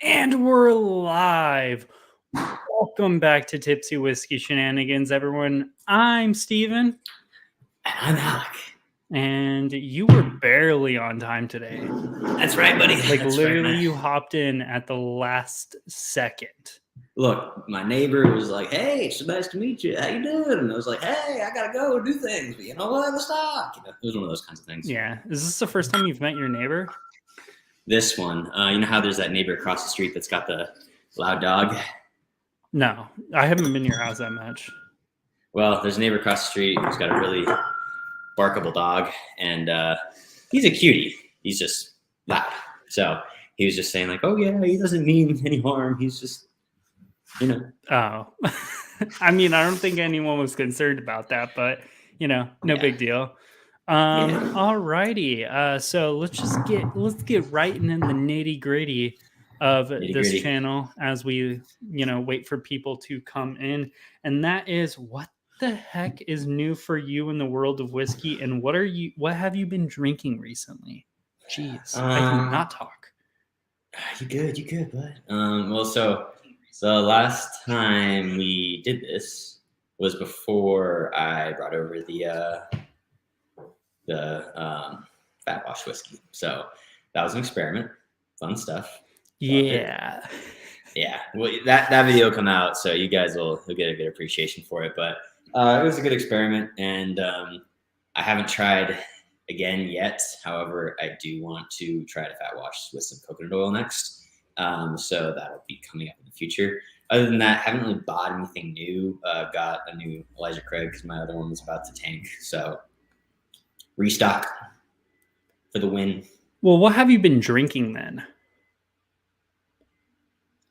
And we're live. Welcome back to Tipsy Whiskey Shenanigans, everyone. I'm Steven. And I'm Alec. And you were barely on time today. That's right, buddy. Like, That's literally, right, you hopped in at the last second. Look, my neighbor was like, "Hey, it's so nice to meet you. How you doing?" And I was like, "Hey, I gotta go do things, but you know what? Let's talk." It was one of those kinds of things. Yeah. Is this the first time you've met your neighbor? This one, you know how there's that neighbor across the street that's got the loud dog? No, I haven't been to your house that much. Well, there's a neighbor across the street who's got a really barkable dog, and he's a cutie. He's just loud. So he was just saying like, "Oh yeah, he doesn't mean any harm. He's just, you know." Oh. I mean, I don't think anyone was concerned about that, but, no big deal. Alrighty. So let's get right into the nitty gritty of this channel as we, wait for people to come in. And that is, what the heck is new for you in the world of whiskey, and what have you been drinking recently? Jeez, I cannot talk. You good, bud. Well, so last time we did this was before I brought over the fat wash whiskey. So that was an experiment, fun stuff. Yeah. Yeah. Well, that video will come out, so you guys will get a good appreciation for it. But it was a good experiment, and I haven't tried again yet. However, I do want to try to fat wash with some coconut oil next. So that'll be coming up in the future. Other than that, haven't really bought anything new. Got a new Elijah Craig because my other one was about to tank. So restock for the win. Well, what have you been drinking then?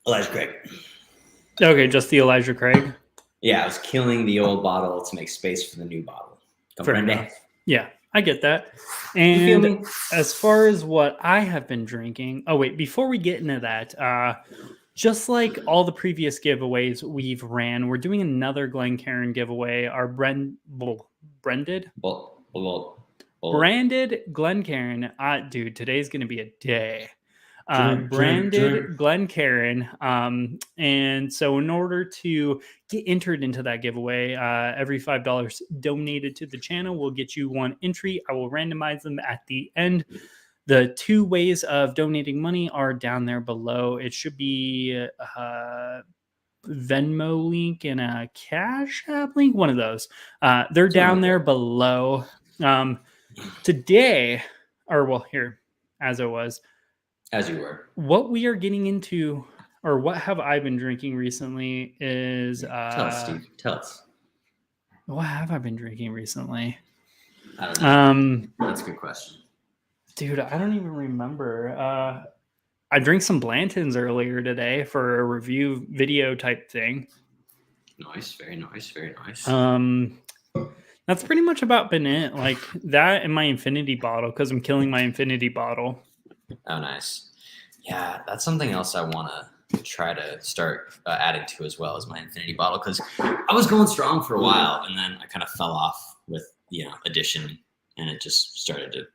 Elijah Craig. Okay, just the Elijah Craig? Yeah, I was killing the old bottle to make space for the new bottle. Yeah, I get that. And as far as what I have been drinking, before we get into that, just like all the previous giveaways we've ran, we're doing another Glencairn giveaway. Our branded Glencairn. Dude, today's going to be a day. Branded Glencairn. And so in order to get entered into that giveaway, every $5 donated to the channel will get you one entry. I will randomize them at the end. The two ways of donating money are down there below. It should be a Venmo link and a Cash App link, one of those. They're down there below. Today, here, as it was. As you were. What we are getting into, or what have I been drinking recently is... Tell us, Steve. Tell us. What have I been drinking recently? I don't know. That's a good question. Dude, I don't even remember. I drank some Blantons earlier today for a review video type thing. Nice. Very nice. Very nice. That's pretty much about been it. Like that and my Infinity bottle, because I'm killing my Infinity bottle. Oh, nice. Yeah, that's something else I want to try to start adding to as well as my Infinity bottle, because I was going strong for a while and then I kind of fell off with addition, and it just started to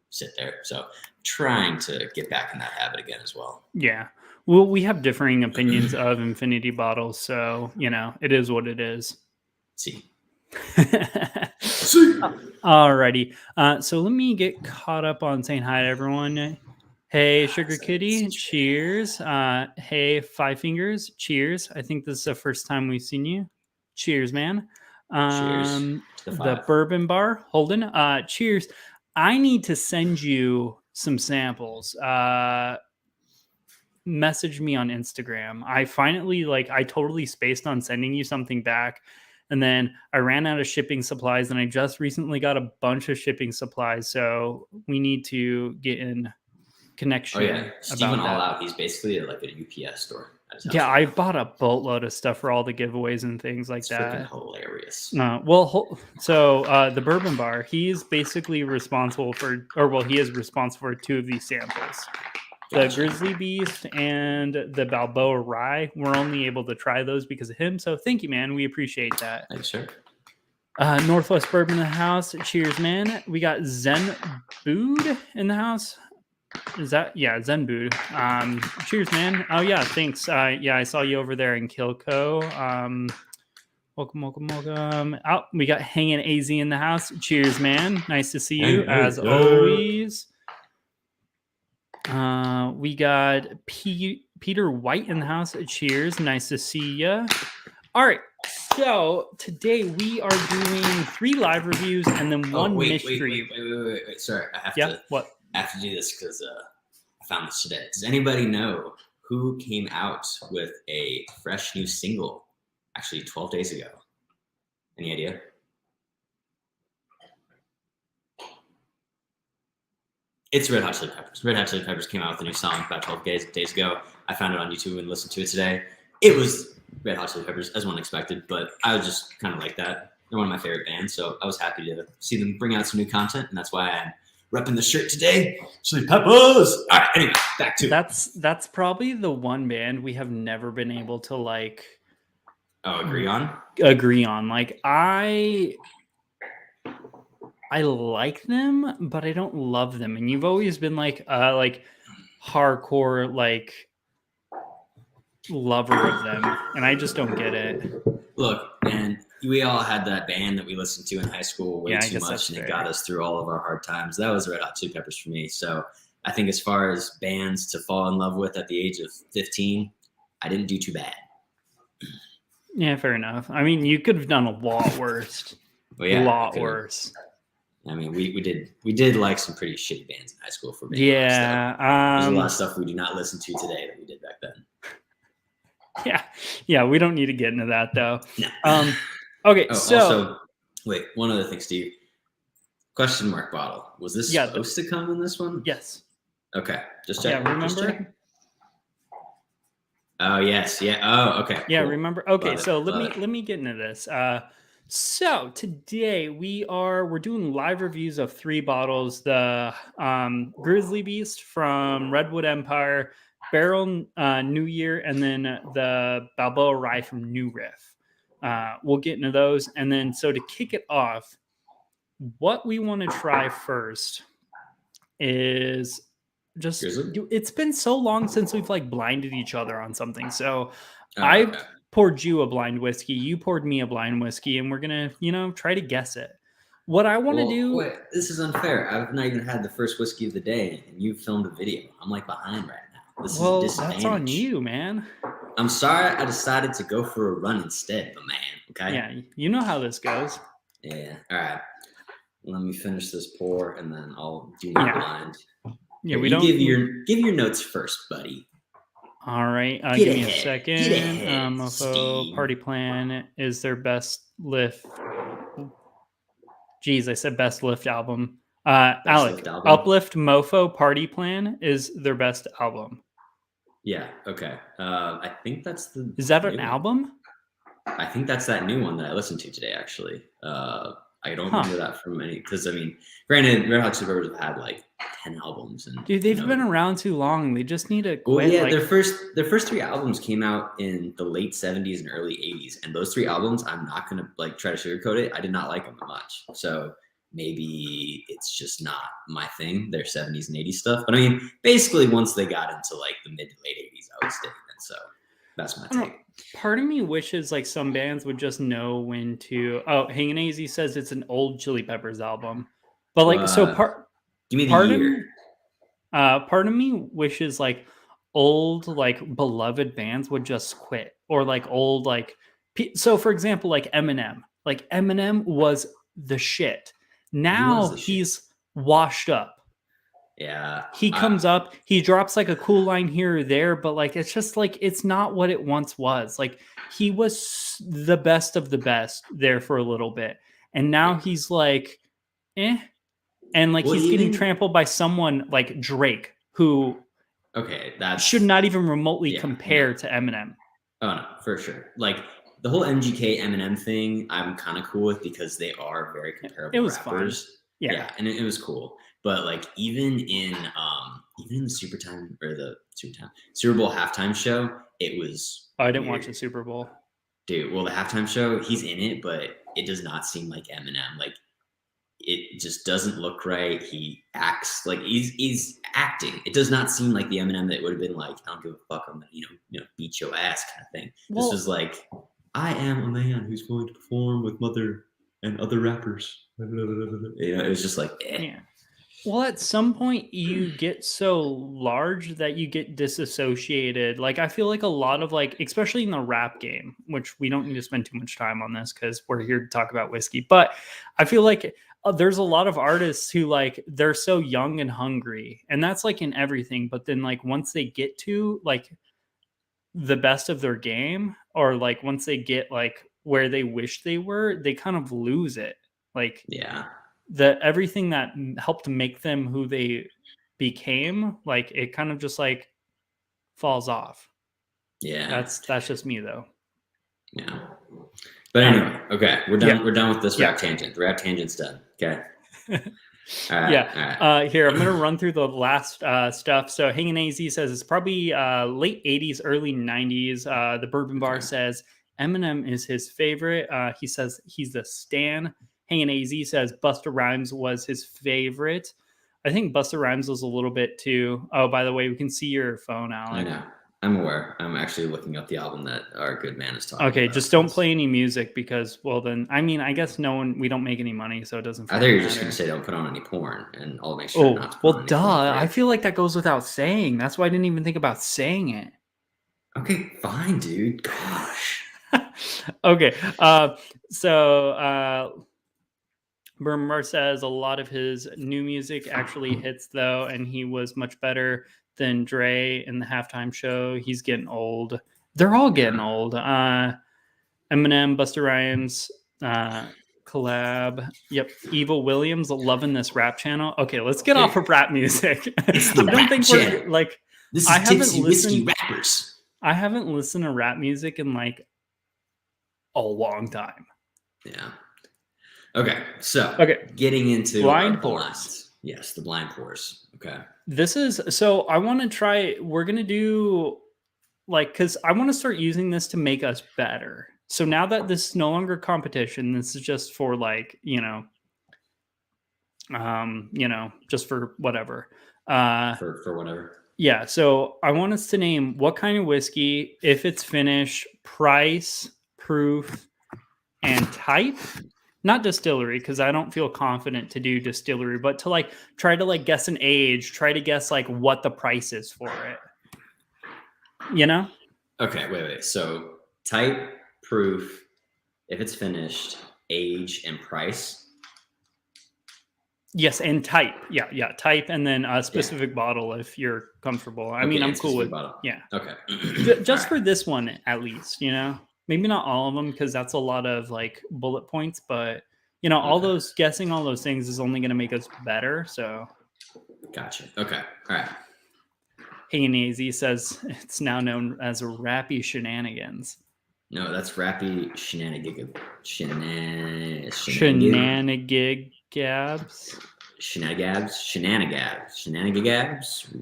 sit there. So trying to get back in that habit again as well. Yeah. Well, we have differing opinions of Infinity bottles, so it is what it is. See. Alrighty. So let me get caught up on saying hi to everyone. Hey, Sugar Kitty, cheers. Hey, Five Fingers, cheers. I think this is the first time we've seen you. Cheers, man. Cheers. The Bourbon Bar, Holden, cheers. I need to send you some samples. Message me on Instagram. I finally, I totally spaced on sending you something back. And then I ran out of shipping supplies, and I just recently got a bunch of shipping supplies. So we need to get in connection. Oh, yeah. Steven all out. He's basically like a UPS store. Yeah, I bought a boatload of stuff for all the giveaways and things like that. Freaking hilarious. So the Bourbon Bar, he's basically responsible for, he is responsible for two of these samples. The Grizzly Beast and the Balboa Rye. We're only able to try those because of him. So thank you, man. We appreciate that. Thanks, sir. Northwest Bourbon in the house. Cheers, man. We got Zen Bood in the house. Is that Zenbu? Cheers, man. Oh yeah, thanks. Yeah, I saw you over there in Kilco. Welcome. Oh, we got Hanging AZ in the house. Cheers, man. Nice to see you as always. We got Peter White in the house. Cheers. Nice to see you. All right. So today we are doing 3 live reviews and then one mystery. Wait. Sorry, I have to do this because I found this today. Does anybody know who came out with a fresh new single? Actually, 12 days ago. Any idea? It's Red Hot Chili Peppers. Red Hot Chili Peppers came out with a new song about 12 days ago. I found it on YouTube and listened to it today. It was Red Hot Chili Peppers, as one expected, but I was just kind of like that. They're one of my favorite bands, so I was happy to see them bring out some new content, and that's why I'm repping the shirt today. Chili Peppers! All right, anyway, back to it. That's probably the one band we have never been able to, like... agree on? Like, I like them, but I don't love them. And you've always been like hardcore, like, lover of them. And I just don't get it. Look, man, we all had that band that we listened to in high school way too much, and it got us through all of our hard times. That was Red Hot Chili Peppers for me. So I think as far as bands to fall in love with at the age of 15, I didn't do too bad. Yeah, fair enough. I mean, you could have done a lot worse. Well, yeah, a lot worse. I mean, we did like some pretty shitty bands in high school for me. Yeah, there's a lot of stuff we do not listen to today that we did back then. Yeah. We don't need to get into that though. No. Okay, so also, wait, one other thing, Steve. Question mark bottle. Was this supposed to come in this one? Yes. Okay, just check. Yeah, remember? Just check. Oh yes, yeah. Oh, okay. Yeah, cool. remember? Okay, so let me get into this. So today we're doing live reviews of 3 bottles: the Grizzly Beast from Redwood Empire, Barrel New Year, and then the Balboa Rye from New Riff. We'll get into those, and then so to kick it off, what we want to try first is just it's been so long since we've like blinded each other on something. So I poured you a blind whiskey, you poured me a blind whiskey, and we're gonna try to guess it. What I want to do. Wait, this is unfair. I've not even had the first whiskey of the day, and you filmed a video. I'm like behind right now. This is a disadvantage. That's on you, man. I'm sorry. I decided to go for a run instead, but man. Okay. Yeah, you know how this goes. Yeah. All right. Let me finish this pour, and then I'll do my blind. Yeah, we don't give your notes first, buddy. All right, give me a second. Mofo Party Plan is their best lift. Jeez, I said best lift album. Alec, Uplift Mofo Party Plan is their best album. Yeah. Okay. I think that's the. Is that an album? I think that's that new one that I listened to today. Actually, I don't remember that from any because I mean, granted, Red Hot Chili Peppers have had like 10 albums, and dude, they've been around too long. They just need to quit. Well, yeah, their first 3 albums came out in the late 70s and early 80s, and those 3 albums, I'm not gonna like try to sugarcoat it. I did not like them that much, so maybe it's just not my thing. Their 70s and 80s stuff, but I mean, basically, once they got into like the mid to late 80s, I was digging it. So that's my take. Part of me wishes like some bands would just know when to. Oh, Hangin' AZ says it's an old Chili Peppers album, but like give me the year. Part of me wishes like old like beloved bands would just quit, or like old like. So for example, like Eminem. Like Eminem was the shit. Now he's washed up. Yeah. He comes up, he drops like a cool line here or there, but like it's just like it's not what it once was. Like he was the best of the best there for a little bit. And now he's like, and like he's getting trampled by someone like Drake, who that should not even remotely compare to Eminem. Oh no, for sure. Like the whole MGK Eminem thing, I'm kind of cool with because they are very comparable. It was rappers. Fun. Yeah, and it was cool. But like even in the Super Bowl halftime show, it was. Oh, I didn't watch the Super Bowl. Dude, well, the halftime show, he's in it, but it does not seem like Eminem. Like it just doesn't look right. He acts like he's acting. It does not seem like the Eminem that would have been like, I don't give a fuck, I'm gonna beat your ass kind of thing. Well, this was like, I am a man who's going to perform with Mother and other rappers. It was just like, eh. Yeah. Well, at some point you get so large that you get disassociated. Like, I feel like a lot of like, especially in the rap game, which we don't need to spend too much time on this because we're here to talk about whiskey. But I feel like there's a lot of artists who like, they're so young and hungry, and that's like in everything. But then like once they get to like the best of their game, or like once they get like where they wish they were, they kind of lose it. Like, yeah. Everything that helped make them who they became, like it kind of just like falls off. Yeah, that's just me though. Yeah, but anyway, okay, we're done. Yeah. We're done with this rap tangent. The rap tangent's done. Okay. All right. Here I'm gonna run through the last stuff. So Hanging AZ says it's probably late 80s, early 90s. The Bourbon Bar says Eminem is his favorite. He says he's the stan. Hanging AZ says Busta Rhymes was his favorite. I think Busta Rhymes was a little bit too. Oh, by the way, we can see your phone, Alec. I know. I'm aware. I'm actually looking up the album that our good man is talking about. Okay, just don't play any music because, well, then, I mean, I guess we don't make any money, so it doesn't. I thought you were just going to say don't put on any porn, and I'll make sure not to put on any porn. I feel like that goes without saying. That's why I didn't even think about saying it. Okay, fine, dude. Gosh. Okay, so Bourbon says a lot of his new music actually hits though, and he was much better than Dre in the halftime show. He's getting old. They're all getting old. Eminem, Busta Rhymes, collab. Yep. Evil Williams loving this rap channel. Okay, let's get off of rap music. It's the rap channel. We're like, this is Tipsy Whiskey Rappers. I haven't listened to rap music in like a long time. Yeah. Okay, so getting into blind pours. Yes, the blind pours. Okay. This is so I want to try. We're gonna do like, because I want to start using this to make us better. So now that this is no longer competition, this is just for like, just for whatever. For whatever. Yeah. So I want us to name what kind of whiskey, if it's finished, price, proof, and type. Not distillery, because I don't feel confident to do distillery, but to like try to like guess an age, try to guess like what the price is for it. Okay, wait. So type, proof, if it's finished, age, and price. Yes, and type. Yeah, type, and then a specific bottle if you're comfortable. I mean, I'm cool with bottle. Yeah. Okay. Just for this one, at least, Maybe not all of them, because that's a lot of like bullet points, but all those guessing all those things is only going to make us better. So, gotcha. Okay, all right. Hanging AZ says it's now known as Rappy Shenanigans. No, that's Rappy Shenanigans. Shenanigabs.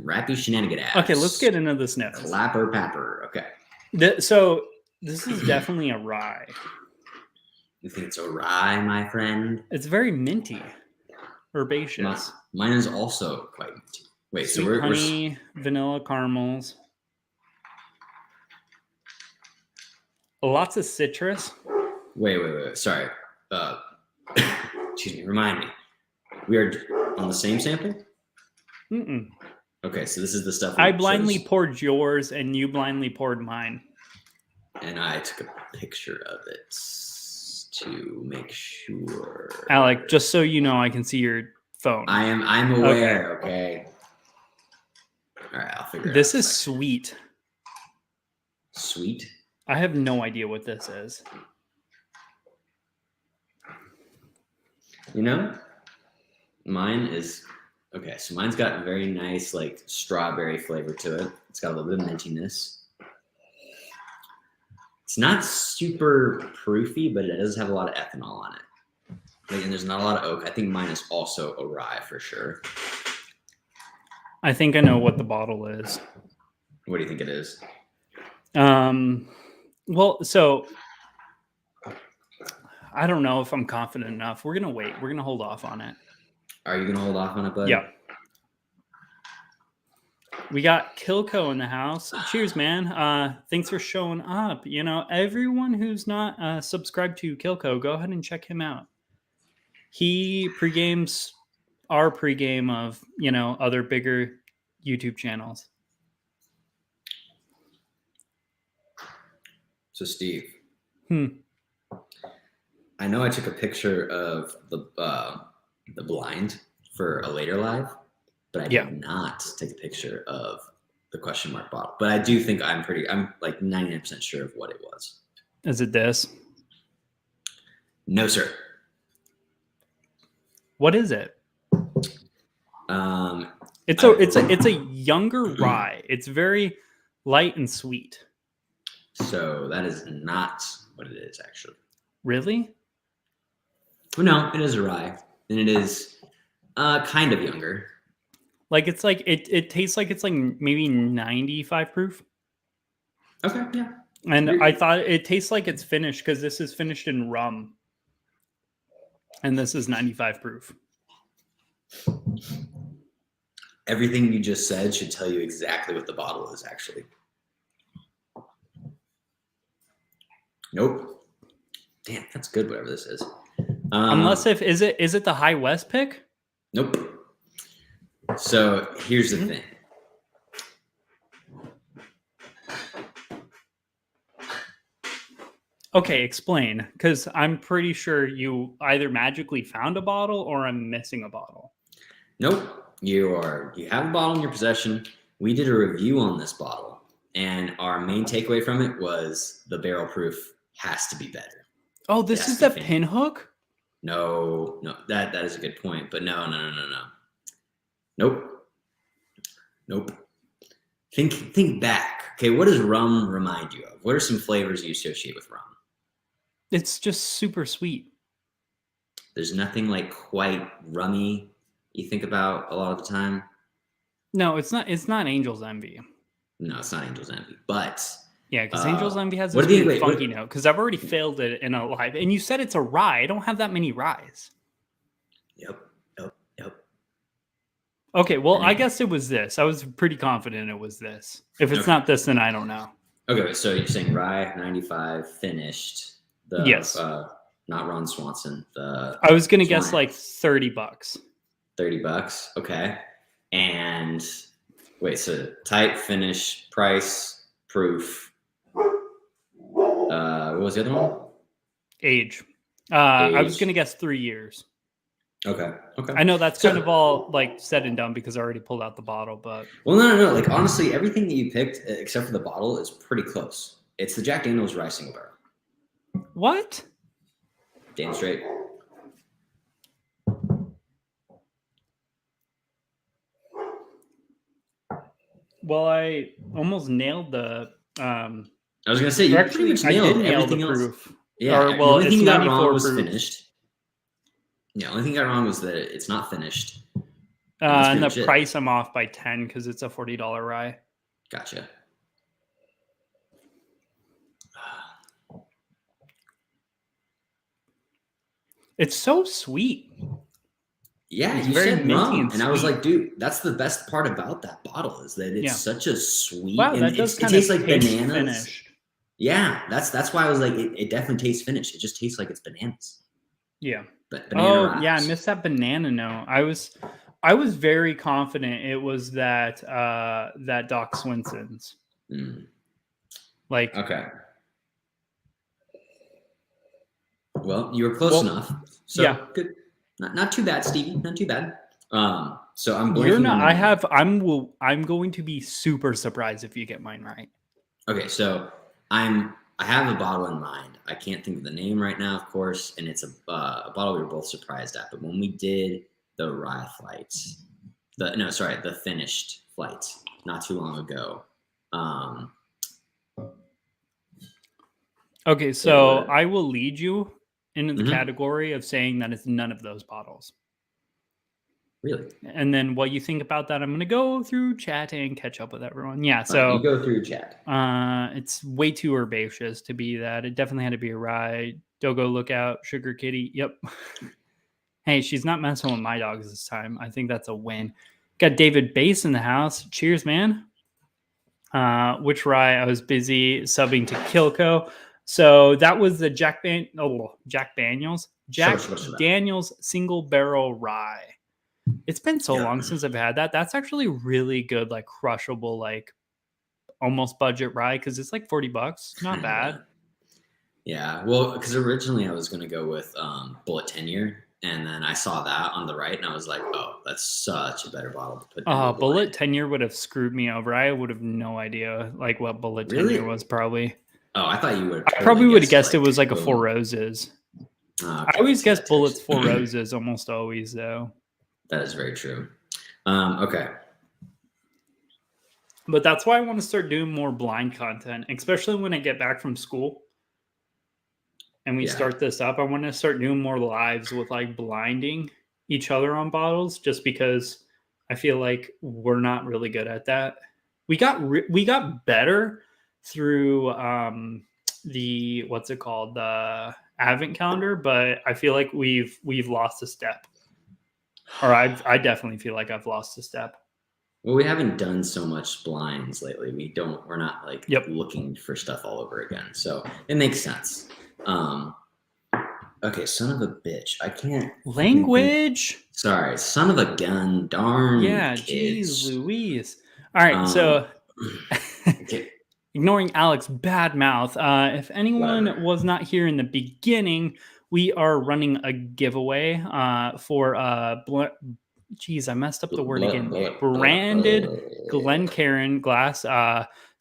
Rappy Shenanigans. Okay, let's get into this now. Clapper Papper. Okay. So this is definitely a rye. You think it's a rye, my friend? It's very minty, herbaceous. Mine is also quite minty. Wait, sweet so honey, vanilla caramels, lots of citrus. Wait. Sorry. Excuse me. Remind me. We are on the same sample? Mm-mm. Okay, so this is the stuff. I blindly poured yours, and you blindly poured mine. And I took a picture of it to make sure. Alec, just so you know, I can see your phone. I'm aware. Okay. All right, I'll figure it out. This is sweet. Sweet? I have no idea what this is. Mine is okay. So mine's got a very nice like strawberry flavor to it. It's got a little bit of mintiness. It's not super proofy, but it does have a lot of ethanol on it. And there's not a lot of oak. I think mine is also a rye for sure. I think I know what the bottle is. What do you think it is? Well, so I don't know if I'm confident enough. We're gonna wait. We're gonna hold off on it. Are you gonna hold off on it, bud? Yeah. We got Kilco in the house. Cheers, man. Thanks for showing up. You know, everyone who's not subscribed to Kilco, go ahead and check him out. He pregames our pregame of, you know, other bigger YouTube channels. So, Steve, I know I took a picture of the blind for a later live, but I did not take a picture of the question mark bottle. But I do think I'm like 99% sure of what it was. Is it this? No, sir. What is it? It's a younger rye. It's very light and sweet. So that is not what it is, actually. Really? Well, no, it is a rye, and it is kind of younger. Like it's like it tastes like it's like maybe 95 proof. Okay, yeah. And I thought it tastes like it's finished because this is finished in rum, and this is 95 proof. Everything you just said should tell you exactly what the bottle is, actually. Nope. Damn, that's good. Whatever this is. Unless is it the High West pick? Nope. So here's the thing. Okay, explain. Because I'm pretty sure you either magically found a bottle or I'm missing a bottle. Nope. You have a bottle in your possession. We did a review on this bottle, and our main takeaway from it was the barrel proof has to be better. Oh, this is the pinhook? No, that is a good point, but no. Nope. Think back. Okay, what does rum remind you of? What are some flavors you associate with rum? It's just super sweet. There's nothing like quite rummy you think about a lot of the time. No, it's not Angel's Envy. No, it's not Angel's Envy, but yeah, because Angel's Envy has this weird funky note. Because I've already failed it in a live, and you said it's a rye. I don't have that many ryes. Yep. Okay, well, I guess it was this. I was pretty confident it was this. If it's not this, then I don't know. Okay, so you're saying rye 95 finished. Yes. Not Ron Swanson. I was gonna guess like $30. $30. Okay. And wait, so type, finish, price, proof. What was the other one? Age. I was gonna guess 3 years. Okay. I know that's kind of all like said and done because I already pulled out the bottle, but no. Like honestly, everything that you picked except for the bottle is pretty close. It's the Jack Daniel's Rye Single Barrel. What? Damn straight. Well, I almost nailed the. I was gonna say you pretty much nailed everything else. Proof. Yeah. Or, well, the only thing you got wrong was proof. Finished. Yeah, the only thing I got wrong was that it's not finished. And the price I'm off by 10 because it's a $40 rye. Gotcha. It's so sweet. Yeah, it's you very said rum, and I was sweet. like, dude, that's the best part about that bottle is that it's such a sweet. Wow, and that does it tastes like bananas. Finished. Yeah, that's why I was like, it definitely tastes finished. It just tastes like it's bananas. Yeah. But banana rocks. Yeah, I missed that banana note. I was very confident it was that Doc Swinson's. Like okay. Well, you were close enough. So yeah, good. Not too bad, Stevie. Not too bad. So I'm blanking. You're not. I'm going to be super surprised if you get mine right. Okay, so I have a bottle in mind. I can't think of the name right now, of course, and it's a bottle we were both surprised at. But when we did the rye flights, the finished flights not too long ago. Okay, so I will lead you into the category of saying that it's none of those bottles. Really? And then what you think about that, I'm going to go through chat and catch up with everyone. Yeah, so you go through chat. It's way too herbaceous to be that. It definitely had to be a rye. Dogo, look out. Sugar Kitty. Yep. Hey, she's not messing with my dogs this time. I think that's a win. Got David Bass in the house. Cheers, man. Which rye? I was busy subbing to Kilco. So that was the Jack Daniels single barrel rye. It's been so long since I've had that. That's actually really good, like crushable, like almost budget rye because it's like $40. Not bad. Yeah. Well, because originally I was going to go with Bullet 10-year. And then I saw that on the right, and I was like, "Oh, that's such a better bottle to put." Bullet 10-year would have screwed me over. I would have no idea like what Bullet 10-year was probably. Oh, I thought you would. I probably would have guessed it was like a Four Roses. Okay, I always guess Bullets Four Roses, almost always though. That is very true. Okay. But that's why I want to start doing more blind content, especially when I get back from school. And we start this up, I want to start doing more lives with like blinding each other on bottles, just because I feel like we're not really good at that. We got better through the the advent calendar, but I feel like we've lost a step, or I definitely feel like I've lost a step. Well, we haven't done so much blinds lately. We're not like looking for stuff all over again, so it makes sense. Okay, son of a bitch. I can't. Language. Sorry, son of a gun. Darn. Yeah, kids. Geez Louise. All right, so ignoring Alex bad mouth. If anyone was not here in the beginning, we are running a giveaway for I messed up the word again. Branded Glencairn glass.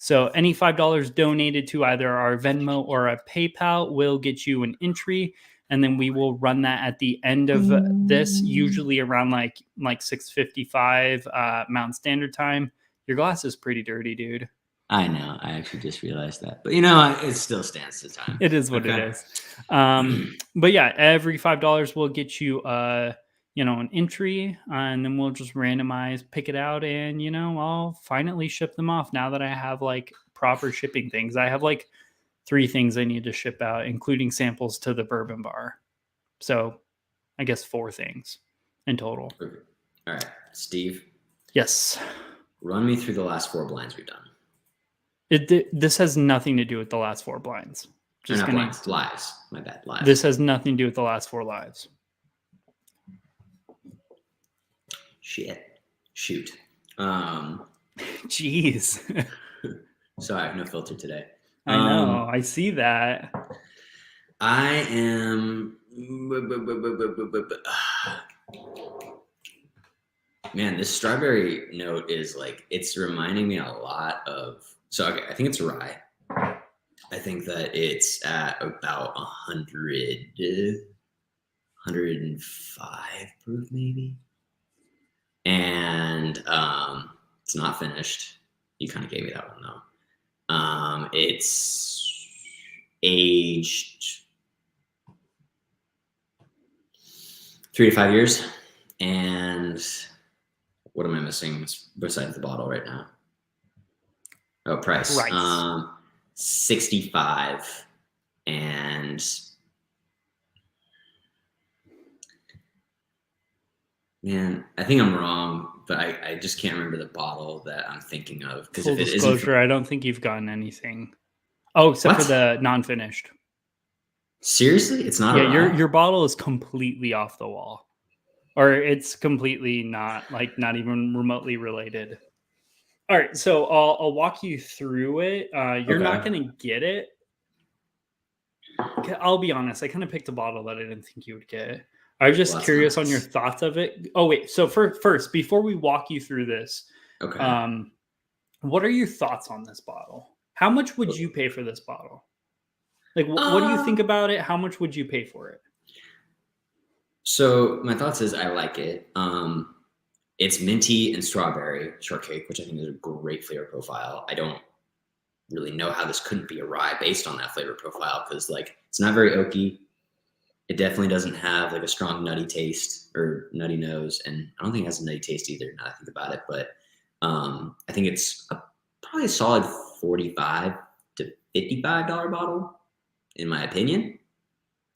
So any $5 donated to either our Venmo or a PayPal will get you an entry, and then we will run that at the end of this, usually around like 6:55 Mountain Standard Time. Your glass is pretty dirty, dude. I know. I actually just realized that, but you know, it still stands the time. It is what it is. But yeah, every $5 will get you an entry, and then we'll just pick it out, and I'll finally ship them off now that I have like proper shipping things. I have like 3 things I need to ship out, including samples to the Bourbon Bar. So I guess 4 things in total. Perfect. All right, Steve. Yes. Run me through the last 4 blinds we've done. This has nothing to do with the last 4 blinds. Blinds. Lives. My bad. Lives. This has nothing to do with the last 4 lives. Shit. Shoot. Jeez. Sorry, I have no filter today. I know. I see that. I am. Man, this strawberry note is like, it's reminding me a lot of. So, okay, I think it's rye. I think that it's at about 105 proof, maybe. And it's not finished. You kind of gave me that one though. It's aged 3 to 5 years. And what am I missing besides the bottle right now? Oh, price. 65. And man, I think I'm wrong, but I just can't remember the bottle that I'm thinking of. Because full disclosure, I don't think you've gotten anything. Oh, except for the non-finished. Seriously? It's not. Yeah, your bottle is completely off the wall, or it's completely not even remotely related. All right, so I'll walk you through it. You're not going to get it. I'll be honest. I kind of picked a bottle that I didn't think you would get. I was just curious on your thoughts of it. Oh, wait. So first, before we walk you through this, what are your thoughts on this bottle? How much would you pay for this bottle? Like, what do you think about it? How much would you pay for it? So my thoughts is I like it. It's minty and strawberry shortcake, which I think is a great flavor profile. I don't really know how this couldn't be a rye based on that flavor profile, because like it's not very oaky. It definitely doesn't have like a strong nutty taste or nutty nose, and I don't think it has a nutty taste either now that I think about it. But I think it's probably a solid $45 to $55 bottle, in my opinion.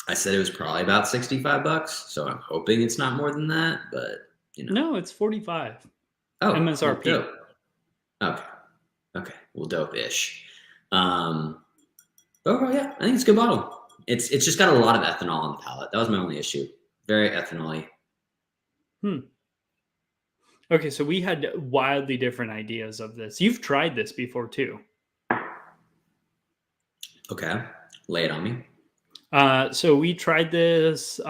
I said it was probably about $65, so I'm hoping it's not more than that. But No, it's 45. Oh, MSRP. Well, dope. Okay. Well, dope-ish. Overall, yeah, I think it's a good bottle. It's just got a lot of ethanol on the palate. That was my only issue. Very ethanol-y. Okay, so we had wildly different ideas of this. You've tried this before too. Okay, lay it on me. So we tried this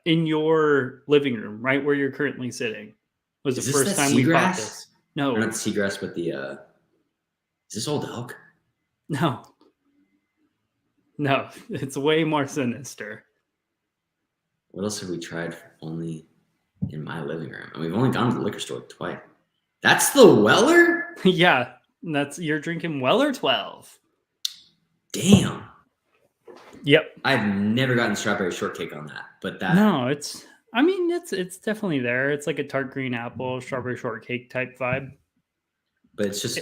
in your living room, right where you're currently sitting. Was the first time we bought this? No, or not the seagrass, but the. Is this Old Elk? No, it's way more sinister. What else have we tried only in my living room? And we've only gone to the liquor store twice. That's the Weller? Yeah, you're drinking Weller 12. Damn. Yep. I've never gotten strawberry shortcake on that, but that. No, it's definitely there. It's like a tart green apple, strawberry shortcake type vibe. But it's just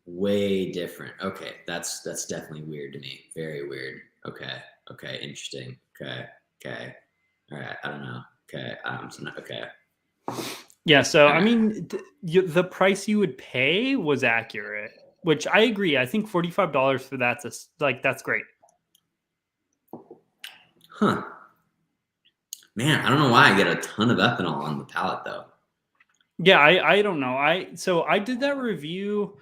way different. Okay, that's definitely weird to me. Very weird. Okay, interesting. Okay. All right, I don't know. Okay, okay. Yeah, so I mean, the price you would pay was accurate, which I agree. I think $45 for that's great. Huh. Man, I don't know why I get a ton of ethanol on the palate though. Yeah, I don't know. I did that review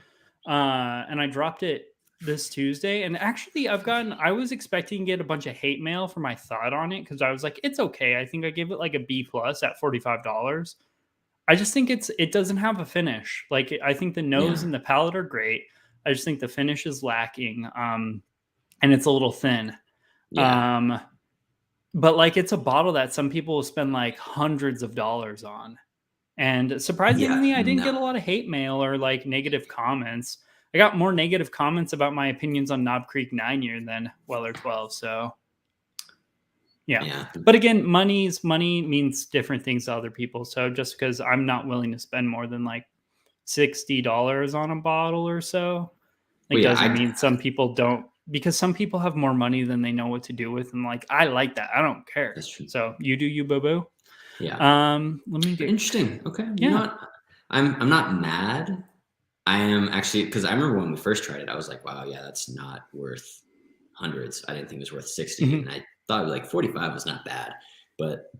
and I dropped it this Tuesday, and actually I was expecting to get a bunch of hate mail for my thought on it because I was like, it's okay. I think I gave it like a B+ at $45. I just think it doesn't have a finish. Like, I think the nose and the palate are great. I just think the finish is lacking. And it's a little thin. Yeah. But like, it's a bottle that some people will spend like hundreds of dollars on. And surprisingly, I didn't get a lot of hate mail or like negative comments. I got more negative comments about my opinions on Knob Creek 9-year than Weller 12. So yeah. But again, money means different things to other people. So just because I'm not willing to spend more than like $60 on a bottle or so, doesn't mean some people don't, because some people have more money than they know what to do with. And like, I like that. I don't care. That's true. So you do you, boo-boo. Yeah. Let me get interesting. Okay. Yeah. You know what? I'm not mad. I am actually, because I remember when we first tried it, I was like, wow, yeah, that's not worth hundreds. I didn't think it was worth 60. And I thought like 45 was not bad. But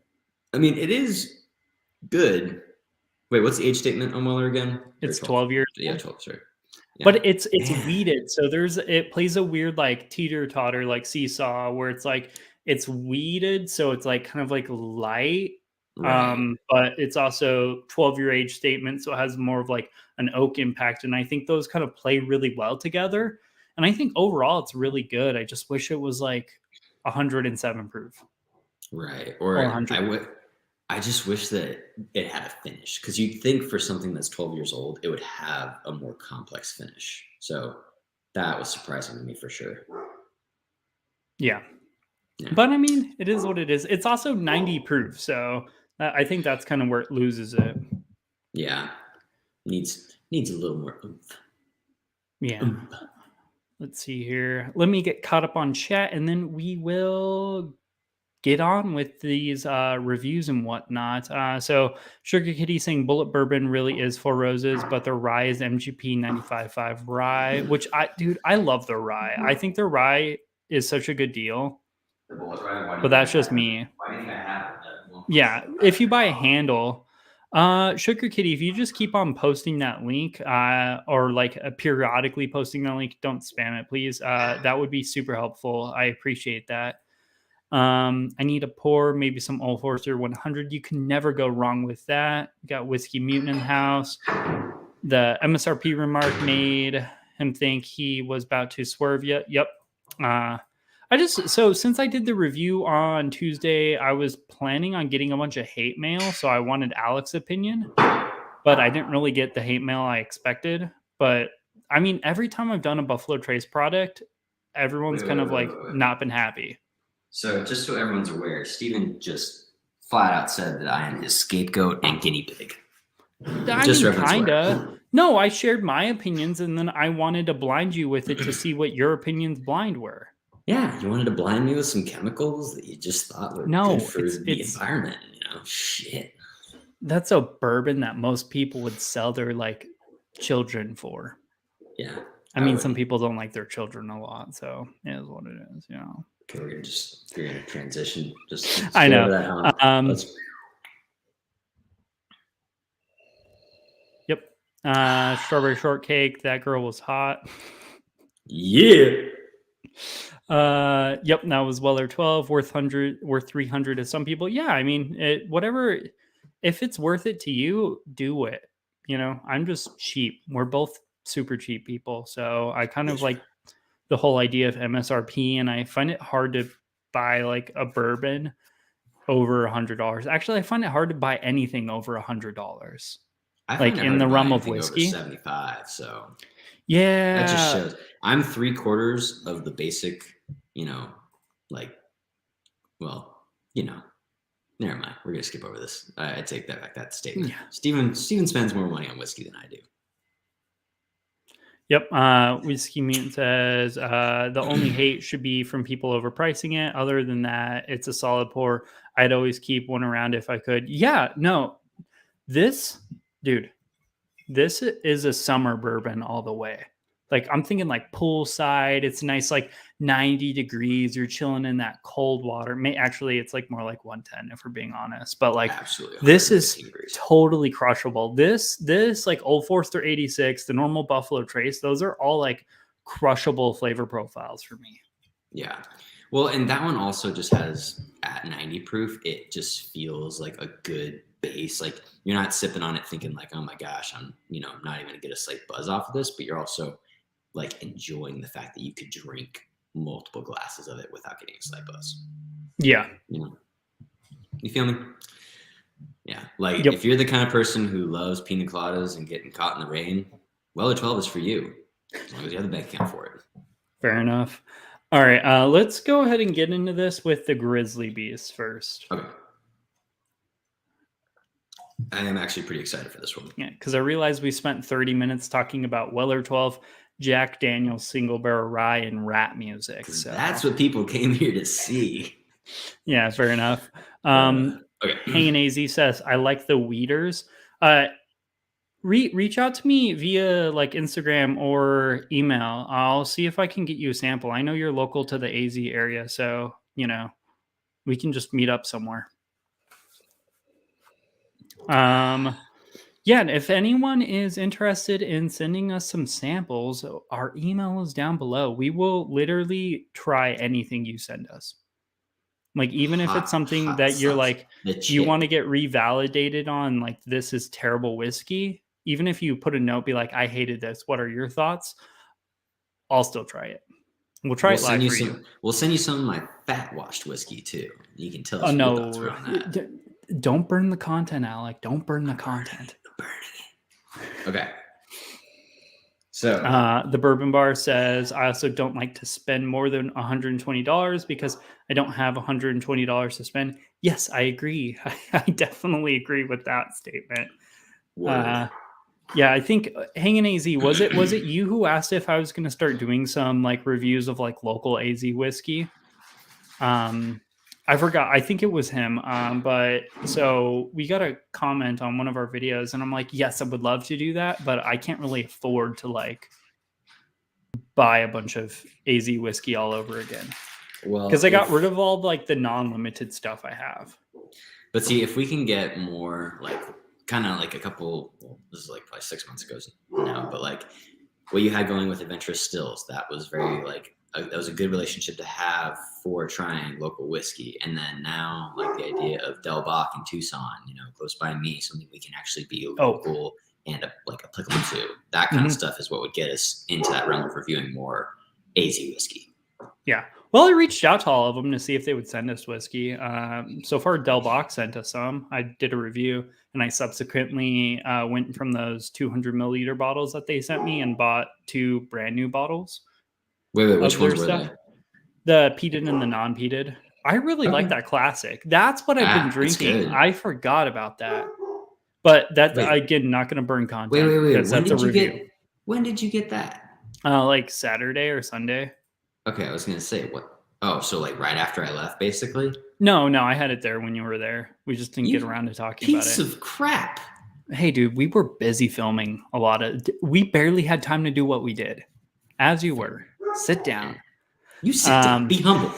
I mean, it is good. Wait, what's the age statement on Weller again? It's 12 years. Yeah, 12, sorry. Yeah. But it's weeded. So it plays a weird like teeter-totter, like seesaw, where it's like it's weeded, so it's like kind of like light. Right. But it's also 12-year age statement, so it has more of like an oak impact. And I think those kind of play really well together. And I think overall it's really good. I just wish it was like 107 proof. Right. Or 100. I just wish that it had a finish, because you'd think for something that's 12 years old, it would have a more complex finish. So that was surprising to me for sure. Yeah. But I mean, it is what it is. It's also 90 proof. So I think that's kind of where it loses it. Yeah. Needs a little more oomph. Yeah. Let's see here. Let me get caught up on chat, and then we will get on with these reviews and whatnot. So Sugar Kitty saying Bullet Bourbon really is 4 Roses, but the rye is MGP 95.5 rye, which I love the rye. I think the rye is such a good deal. The Bullet Rye, but that's just me. Why do you think I have it? Yeah, if you buy a handle, Sugar Kitty, if you just keep on posting that link, or like periodically posting that link, don't spam it, please. That would be super helpful. I appreciate that. I need to pour maybe some Old Forester 100. You can never go wrong with that. We got Whiskey Mutant in the house. The MSRP remark made him think he was about to swerve. Yep. So since I did the review on Tuesday, I was planning on getting a bunch of hate mail. So I wanted Alex's opinion, but I didn't really get the hate mail I expected. But I mean, every time I've done a Buffalo Trace product, everyone's kind of like not been happy. So just so everyone's aware, Steven just flat out said that I am his scapegoat and guinea pig. Kinda. No, I shared my opinions, and then I wanted to blind you with it to see what your opinions blind were. Yeah, you wanted to blind me with some chemicals that you just thought were good for the environment. Shit. That's a bourbon that most people would sell their like children for. Yeah. I mean, some people don't like their children a lot, so it is what it is, Okay, we're gonna transition. Just I know. Yep. Strawberry shortcake. That girl was hot. Yeah. Yep. That was Weller 12, worth 300 to some people. Yeah. I mean, whatever. If it's worth it to you, do it. I'm just cheap. We're both super cheap people, so I kind of like the whole idea of MSRP, and I find it hard to buy like a bourbon over $100. Actually, I find it hard to buy anything over $100. Like in the realm of whiskey, over 75. So yeah, that just shows I'm 3/4 of the basic. Never mind. We're gonna skip over this. I take that back. That statement. Yeah. Steven spends more money on whiskey than I do. Yep. Whiskey Mutant says the only hate should be from people overpricing it. Other than that, it's a solid pour. I'd always keep one around if I could. Yeah, no. This is a summer bourbon all the way. Like I'm thinking like poolside. It's nice, like 90 degrees. You're chilling in that cold water. Actually, it's like more like 110 if we're being honest. But like this is totally crushable. This like Old Forester 86, the normal Buffalo Trace, those are all like crushable flavor profiles for me. Yeah. Well, and that one also just has at 90 proof, it just feels like a good base. Like you're not sipping on it thinking like, oh my gosh, I'm not even gonna get a slight buzz off of this, but you're also like enjoying the fact that you could drink multiple glasses of it without getting a slight buzz. Yeah. You feel me? Yeah. Like if you're the kind of person who loves pina coladas and getting caught in the rain, Weller 12 is for you. As long as you have the bank account for it. Fair enough. All right. Let's go ahead and get into this with the Grizzly Beast first. Okay. I am actually pretty excited for this one. Yeah, because I realized we spent 30 minutes talking about Weller 12, Jack Daniel's Single Barrel Rye, and rap music. So that's what people came here to see. Yeah, fair enough. Okay. Hanging AZ says, I like the Weeders. Reach out to me via like Instagram or email. I'll see if I can get you a sample. I know you're local to the AZ area, so we can just meet up somewhere. Yeah, and if anyone is interested in sending us some samples, our email is down below. We will literally try anything you send us. Like, even if it's something that you're like, you want to get revalidated on, like, this is terrible whiskey, even if you put a note, be like, I hated this. What are your thoughts? I'll still try it. We'll try it live for you. We'll send you some of my fat washed whiskey too. You can tell us your thoughts on that. Don't burn the content, Alec. Don't burn the content. Okay. So the Bourbon Bar says, I also don't like to spend more than $120 because I don't have $120 to spend. Yes, I agree. I definitely agree with that statement. Yeah, I think Hanging AZ, was it you who asked if I was going to start doing some like reviews of like local AZ whiskey? I forgot. I think it was him. But so we got a comment on one of our videos and I'm like, yes, I would love to do that, but I can't really afford to like buy a bunch of AZ whiskey all over again. Well, because I got rid of all like the non-limited stuff I have. But see, if we can get more like kind of like a couple, this is like probably 6 months ago now, but like what you had going with Adventurous Stills, that was very like, that was a good relationship to have for trying local whiskey. And then now like the idea of Del Bach in Tucson, close by me, something we can actually be local and like applicable to. That kind of stuff is what would get us into that realm of reviewing more AZ whiskey. Yeah. Well, I reached out to all of them to see if they would send us whiskey. So far, Del Bach sent us some. I did a review, and I subsequently went from those 200 milliliter bottles that they sent me and bought 2 brand new bottles. Wait, which ones were they? The peated and the non-peated. I really like that classic. That's what I've been drinking. I forgot about that. But that's, again, not going to burn content. Wait. That's a review. When did you get that? Like Saturday or Sunday. Okay, I was going to say, Oh, so like right after I left, basically? No, I had it there when you were there. We just didn't get around to talking about Piece it. of crap. Hey, dude, we were busy filming a lot of. We barely had time to do what we did. As you were, sit down. You sit down. Be humble.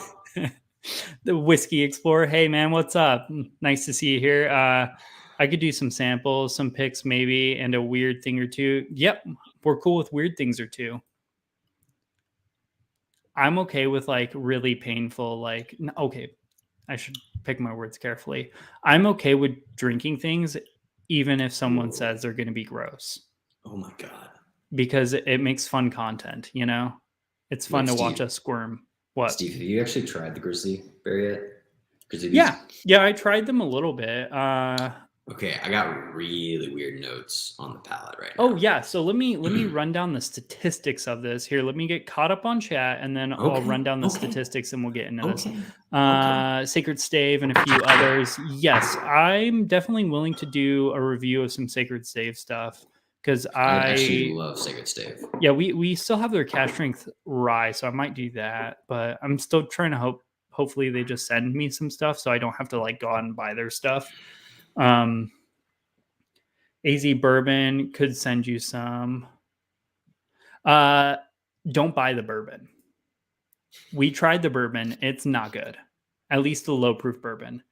The Whiskey Explorer. Hey, man, what's up? Nice to see you here. I could do some samples, some picks, maybe, and a weird thing or two. Yep, we're cool with weird things or two. I'm okay with like really painful, like, okay, I should pick my words carefully. I'm okay with drinking things, even if someone says they're going to be gross. Oh my God. Because it makes fun content, you know? It's fun to watch us squirm. What? Steve, have you actually tried the grizzly bear yet? Yeah, I tried them a little bit. Okay, I got really weird notes on the palate right now. Oh yeah, so let me run down the statistics of this. Here, let me get caught up on chat, and then I'll run down the statistics, and we'll get into this. Sacred Stave and a few others. Yes, I'm definitely willing to do a review of some Sacred Stave stuff because I actually love Sacred Stave. Yeah, we still have their cash strength rye, so I might do that. But I'm still trying to hopefully they just send me some stuff so I don't have to like go out and buy their stuff. AZ Bourbon could send you some. Don't buy the bourbon. We tried the bourbon. It's not good. At least the low proof bourbon.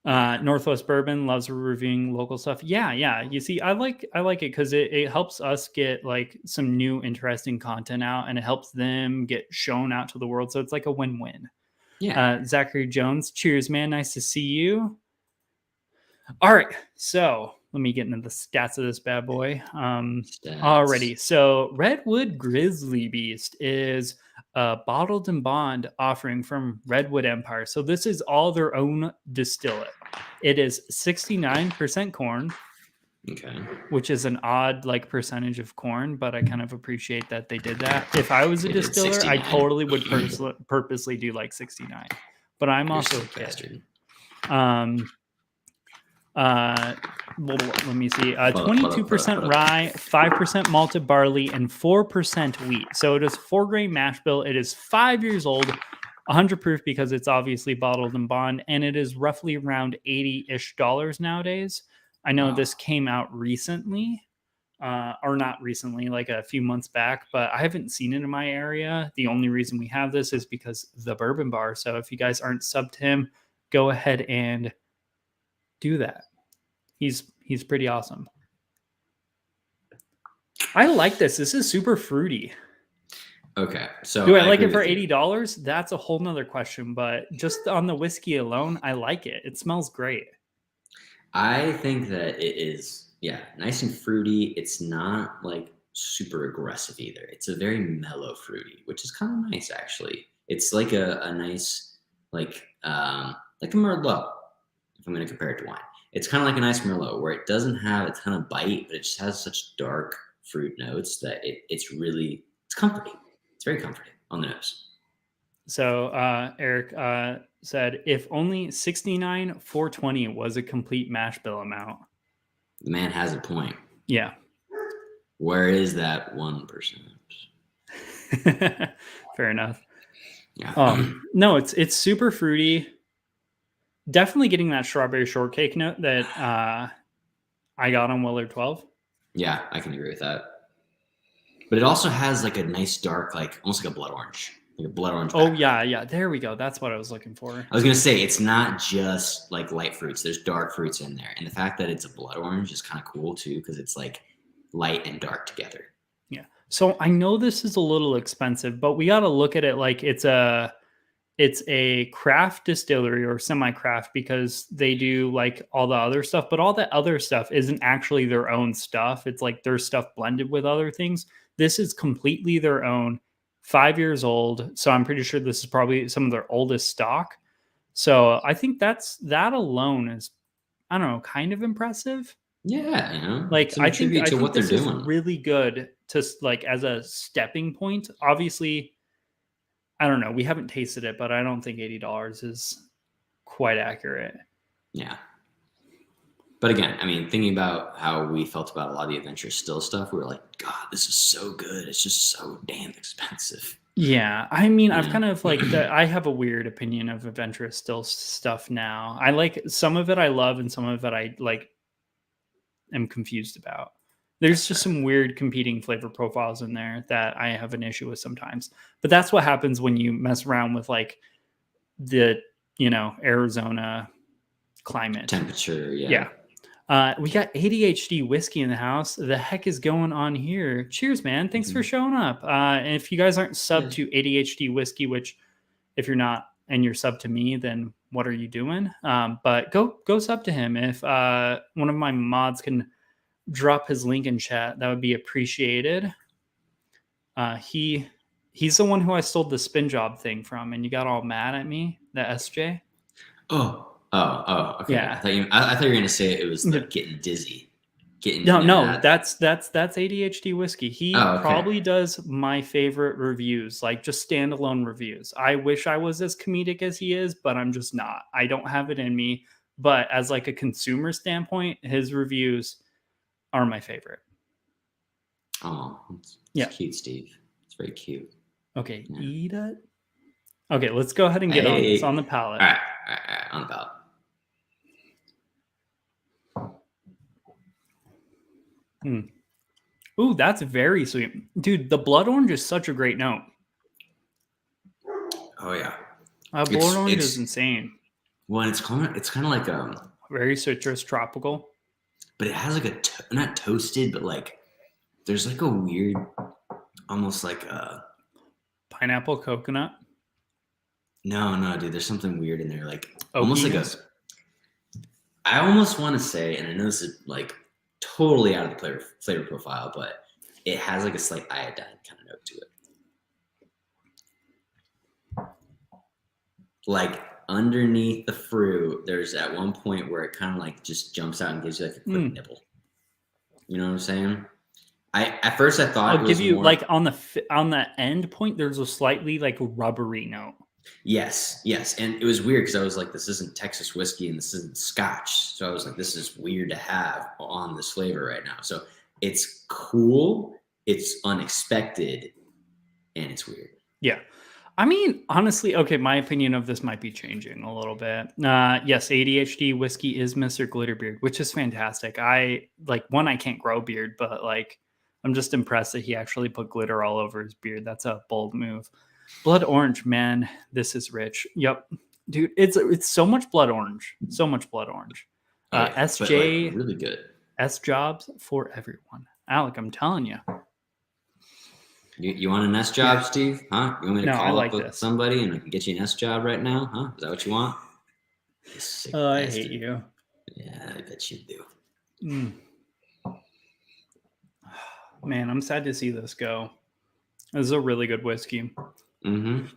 Northwest Bourbon loves reviewing local stuff. Yeah. You see, I like it because it helps us get like some new interesting content out, and it helps them get shown out to the world. So it's like a win-win. Yeah. Zachary Jones, cheers, man. Nice to see you. All right, so let me get into the stats of this bad boy. Already, so Redwood Grizzly Beast is a bottled and bond offering from Redwood Empire. So this is all their own distillate. It is 69% corn. Okay. Which is an odd like percentage of corn, but I kind of appreciate that they did that. If I was a distiller, I totally would purposely do like 69. But I'm also a kid. Let me see. 22% rye, 5% malted barley, and 4% wheat. So it is 4-grain mash bill. It is 5 years old, 100 proof because it's obviously bottled and bond, and it is roughly around $80-ish nowadays. I know this came out recently, or not recently, like a few months back, but I haven't seen it in my area. The only reason we have this is because the Bourbon Bar. So if you guys aren't subbed to him, go ahead and do that. He's pretty awesome. I like this. This is super fruity. Okay, so do I like it for $80? That's a whole nother question, but just on the whiskey alone, I like it. It smells great. I think that it is, nice and fruity. It's not like super aggressive either. It's a very mellow fruity, which is kind of nice actually. It's like a nice like a Merlot, if I'm going to compare it to wine. It's kind of like a nice Merlot where it doesn't have a ton of bite, but it just has such dark fruit notes that it's comforting. It's very comforting on the nose. So Eric said, if only 69,420 was a complete mash bill amount. The man has a point. Yeah. Where is that 1%? Fair enough. Yeah. No, it's super fruity. Definitely getting that strawberry shortcake note that I got on Willard 12. Yeah, I can agree with that. But it also has like a nice dark, like almost like a blood orange. Like a blood orange. Oh, yeah. There we go. That's what I was looking for. I was going to say, it's not just like light fruits. There's dark fruits in there. And the fact that it's a blood orange is kind of cool too, because it's like light and dark together. Yeah. So I know this is a little expensive, but we got to look at it like it's a craft distillery or semi-craft because they do like all the other stuff, but all that other stuff isn't actually their own stuff. It's like their stuff blended with other things. This is completely their own, 5 years old. So I'm pretty sure this is probably some of their oldest stock. So I think that alone is, I don't know, kind of impressive. Yeah, like I think what this they're doing is really good to like as a stepping point. Obviously, I don't know. We haven't tasted it, but I don't think $80 is quite accurate. Yeah. But again, I mean, thinking about how we felt about a lot of the adventure still stuff, we were like, God, this is so good. It's just so damn expensive. Yeah, I mean, I've Yeah. kind of like I have a weird opinion of adventurous still stuff now. I like some of it I love and some of it I like am confused about. There's That's just fair. some weird competing flavor profiles in there that I have an issue with sometimes. But that's what happens when you mess around with like the, Arizona climate. Temperature, yeah. Yeah. We got ADHD whiskey in the house. The heck is going on here? Cheers, man. Thanks for Mhm. showing up. And if you guys aren't Yeah. sub to ADHD whiskey, which if you're not and you're sub to me, then what are you doing? But go sub to him. If one of my mods can drop his link in chat, that would be appreciated. He's the one who I stole the spin job thing from, and you got all mad at me. The SJ. Oh. Okay. Yeah. I thought you were gonna say it was like getting dizzy. Getting No, that. that's ADHD whiskey. He Oh, okay. probably does my favorite reviews, like just standalone reviews. I wish I was as comedic as he is, but I'm just not. I don't have it in me. But as like a consumer standpoint, his reviews are my favorite. Oh, it's Yeah. cute, Steve. It's very cute. Okay, Yeah. eat it. Okay, let's go ahead and get on this on the palate. All right, on the palate. Ooh, that's very sweet. Dude, the blood orange is such a great note. Oh yeah. Blood orange is insane. Well, it's kind of like very citrus, tropical. But it has like not toasted, but like there's like a weird, almost like a pineapple coconut. No, dude. There's something weird in there, like Oakiness? Almost like I almost want to say, and I know this is like totally out of the flavor profile, but it has like a slight iodine kind of note to it. Like underneath the fruit, there's at one point where it kind of like just jumps out and gives you like a quick nibble. You know what I'm saying? At first I thought I'll give you more, like on the end point, there's a slightly like rubbery note. Yes, and it was weird because I was like, this isn't Texas whiskey and this isn't Scotch, so I was like, this is weird to have on this flavor right now. So it's cool, it's unexpected, and it's weird. Yeah. I mean, honestly, okay, my opinion of this might be changing a little bit. Yes, ADHD whiskey is Mr. Glitterbeard, which is fantastic. I can't grow beard, but like, I'm just impressed that he actually put glitter all over his beard. That's a bold move. Blood orange, man, this is rich. Yep, dude, it's so much blood orange, so much blood orange. SJ, like, really good. S jobs for everyone. Alec, I'm telling you. You want an S job, Steve? Huh? You want me to call up with somebody and I can get you an S job right now? Huh? Is that what you want? I hate you. Yeah, I bet you do. Man, I'm sad to see this go. This is a really good whiskey. Mm-hmm.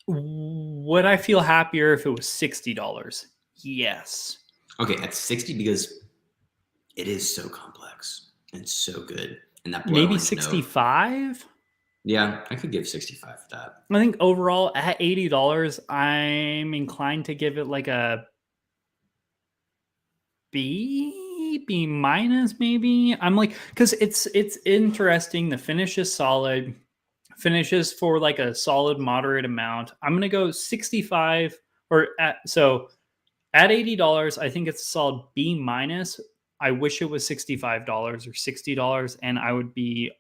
Would I feel happier if it was $60? Yes. Okay, at 60 because it is so complex and so good. And that maybe 65? Yeah, I could give 65 for that. I think overall at $80, I'm inclined to give it like a B minus maybe. I'm like, because it's interesting. The finish is solid. Finishes for like a solid moderate amount. I'm gonna go 65 at $80. I think it's a solid B minus. I wish it was $65 or $60, and I would be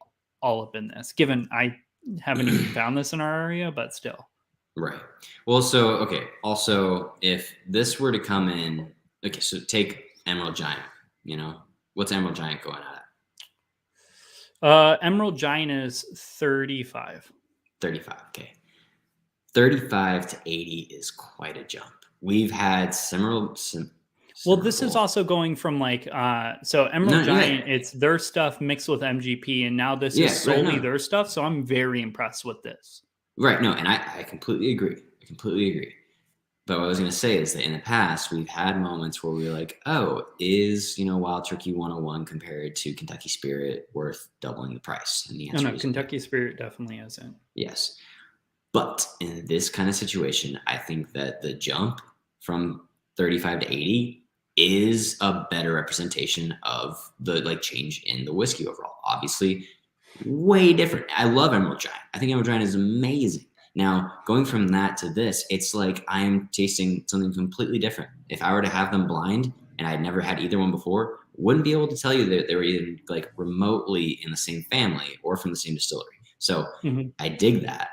all up in this. Given I haven't even found this in our area, but still. Right. Well, so okay. Also, if this were to come in, okay, so take Emerald Giant. You know, what's Emerald Giant going at? Emerald Giant is 35. 35. Okay. 35 to 80 is quite a jump. We've had similar. Well, this is also going from like so Emerald Giant, it's their stuff mixed with MGP, and now this is solely their stuff. So I'm very impressed with this. Right. No, and I completely agree. But what I was going to say is that in the past, we've had moments where we were like, oh, is, Wild Turkey 101 compared to Kentucky Spirit worth doubling the price? And the answer is Kentucky Spirit definitely isn't. Yes. But in this kind of situation, I think that the jump from 35 to 80 is a better representation of the change in the whiskey overall. Obviously, way different. I love Emerald Giant. I think Emerald Giant is amazing. Now, going from that to this, it's like I'm tasting something completely different. If I were to have them blind and I'd never had either one before, wouldn't be able to tell you that they were even like remotely in the same family or from the same distillery. So I dig that.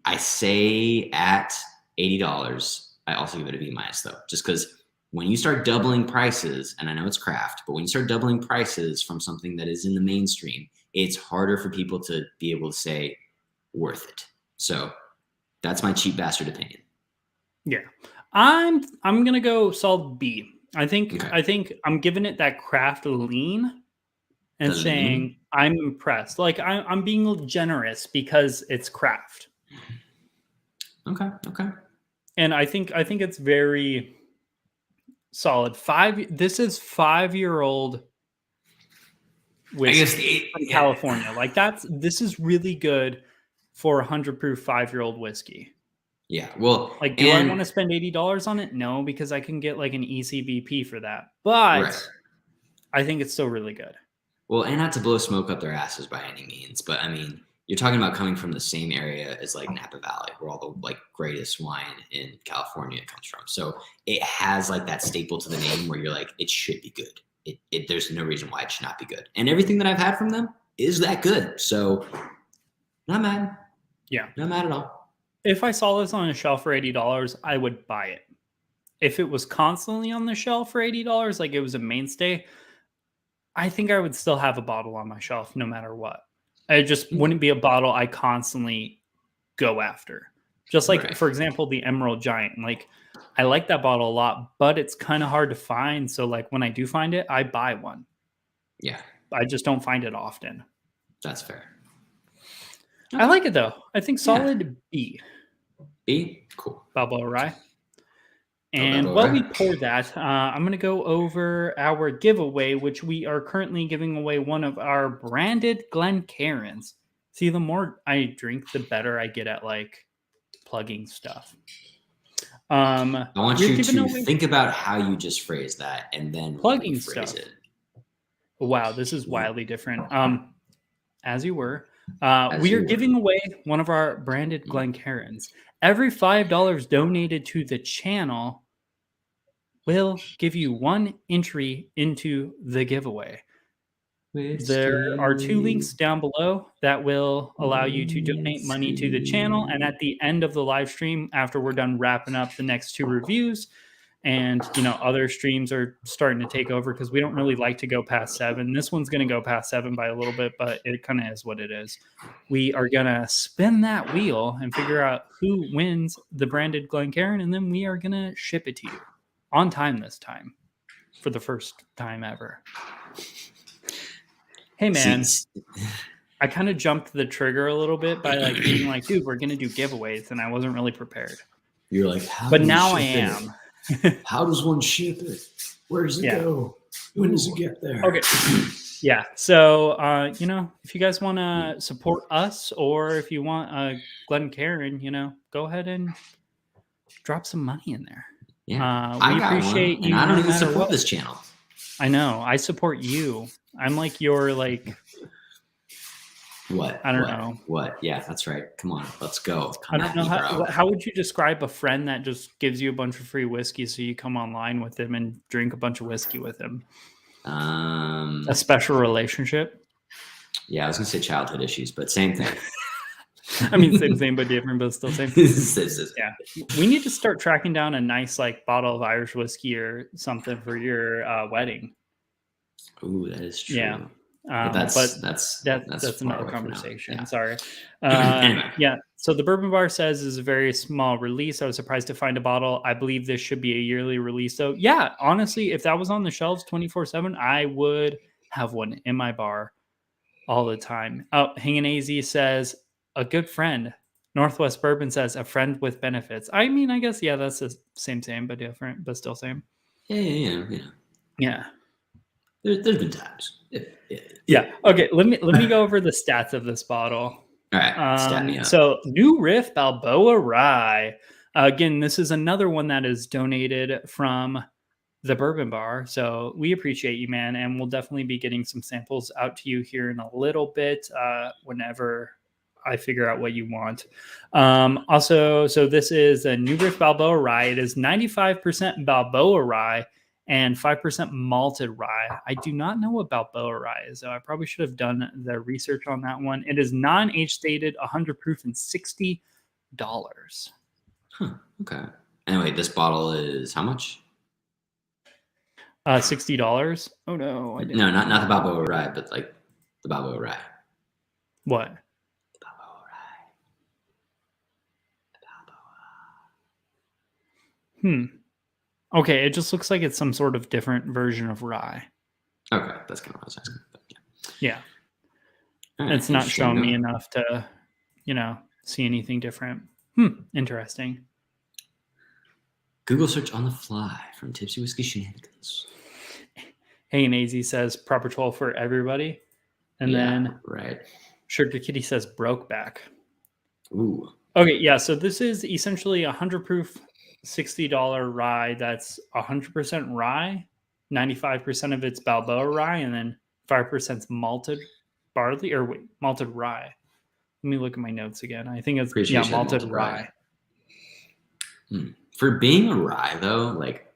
I say at $80, I also give it a B minus though, just because when you start doubling prices, and I know it's craft, but when you start doubling prices from something that is in the mainstream, it's harder for people to be able to say worth it. So that's my cheap bastard opinion. Yeah. I'm gonna go solid B. I think I'm giving it that craft lean and saying I'm impressed. Like I'm being generous because it's craft. Okay. And I think it's very solid. This is 5-year-old whiskey from California. Like this is really good for 100 proof 5-year-old whiskey. Yeah. Well, like, do I want to spend $80 on it? No, because I can get like an ECVP for that. But I think it's still really good. Well, and not to blow smoke up their asses by any means, but I mean, you're talking about coming from the same area as like Napa Valley, where all the like greatest wine in California comes from. So it has like that staple to the name where you're like, it should be good. There's no reason why it should not be good. And everything that I've had from them is that good. So not mad. Yeah. Not mad at all. If I saw this on a shelf for $80, I would buy it. If it was constantly on the shelf for $80, like it was a mainstay, I think I would still have a bottle on my shelf no matter what. It just wouldn't be a bottle I constantly go after. Just like, for example, the Emerald Giant. Like, I like that bottle a lot, but it's kind of hard to find. So, like, when I do find it, I buy one. Yeah. I just don't find it often. That's fair. I like it, though. I think solid B. B? Cool. Balboa Rye. And while we pour that, I'm going to go over our giveaway, which we are currently giving away one of our branded Glencairns. See, the more I drink, the better I get at like plugging stuff. I want you to think about how you just phrased that and then plugging stuff. Wow, this is wildly different. As you were, we are giving away one of our branded Glencairns. Every $5 donated to the channel will give you one entry into the giveaway. There are 2 links down below that will allow you to donate money to the channel. And at the end of the live stream, after we're done wrapping up the next 2 reviews, and other streams are starting to take over because we don't really like to go past 7. This one's going to go past 7 by a little bit, but it kind of is what it is. We are going to spin that wheel and figure out who wins the branded Glencairn, and then we are going to ship it to you on time this time for the first time ever. Hey, man, I kind of jumped the trigger a little bit by like being like, dude, we're going to do giveaways, and I wasn't really prepared. You're like, but now I am. How does one ship it? Where does it go? When does it get there? Okay. Yeah. So, if you guys want to support us, or if you want Glencairn, go ahead and drop some money in there. Yeah. We appreciate you. And I don't even support this channel. I know. I support you. I'm like your What? I don't know. What? Yeah, that's right. Come on, let's go. I don't know how would you describe a friend that just gives you a bunch of free whiskey so you come online with him and drink a bunch of whiskey with him? A special relationship? Yeah, I was gonna say childhood issues, but same thing. I mean, same but different, but still same. Yeah, we need to start tracking down a nice bottle of Irish whiskey or something for your wedding. Ooh, that is true. Yeah. But that's another conversation. Yeah. Sorry. Anyway. Yeah. So the Bourbon Bar says is a very small release. I was surprised to find a bottle. I believe this should be a yearly release. So yeah, honestly, if that was on the shelves 24/7, I would have one in my bar all the time. Oh, Hanging AZ says a good friend. Northwest Bourbon says a friend with benefits. I mean, I guess that's the same but different, but still same. Yeah. There's been times. Yeah. Okay. Let me go over the stats of this bottle. All right. Stat me up. So New Riff Balboa Rye. Again, this is another one that is donated from the Bourbon Bar. So we appreciate you, man, and we'll definitely be getting some samples out to you here in a little bit whenever I figure out what you want. Also, so this is a New Riff Balboa Rye. It is 95% Balboa Rye and 5% malted rye. I do not know what Balboa Rye is, though. I probably should have done the research on that one. It is non-age stated, 100 proof, and $60. Huh, okay. Anyway, this bottle is how much? $60. Oh no, I didn't. No, not the Balboa Rye, but like the Balboa Rye. What? The Balboa Rye. The Balboa. Okay, it just looks like it's some sort of different version of rye. Okay, that's kind of what I was asking. Yeah. Right, it's not showing me enough to, see anything different. Interesting. Google search on the fly from Tipsy Whiskey Shenanigans. Hey, and AZ says proper 12 for everybody. And then right. Sugar Kitty says broke back. Ooh. Okay, yeah, so this is essentially 100 proof $60 rye. That's 100% rye. 95% of it's Balboa rye, and then 5% malted barley, or wait, malted rye. Let me look at my notes again. I think it's malted rye. For being a rye, though, like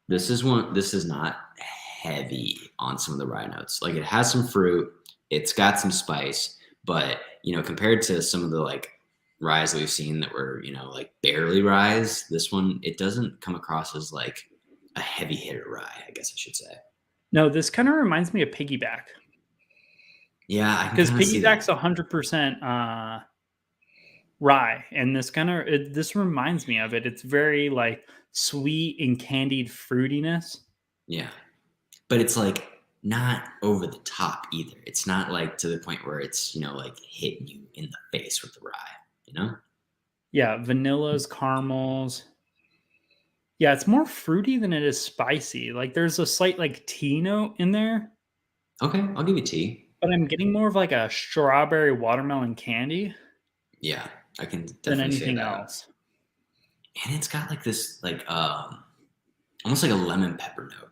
this is not heavy on some of the rye notes. Like it has some fruit, it's got some spice, but compared to some of the like ryes that we've seen that were like barely ryes, this one, it doesn't come across as like a heavy hitter rye, I guess I should say. No, this kind of reminds me of Piggyback. Yeah, because Piggyback's 100% rye, and this reminds me of it. It's very like sweet and candied fruitiness. Yeah, but it's like not over the top either. It's not like to the point where it's like hitting you in the face with the rye. Yeah, vanillas, caramels. Yeah, it's more fruity than it is spicy. Like there's a slight like tea note in there. Okay, I'll give you tea. But I'm getting more of like a strawberry watermelon candy. Yeah, I can definitely than anything say that. else. And it's got like this like almost like a lemon pepper note.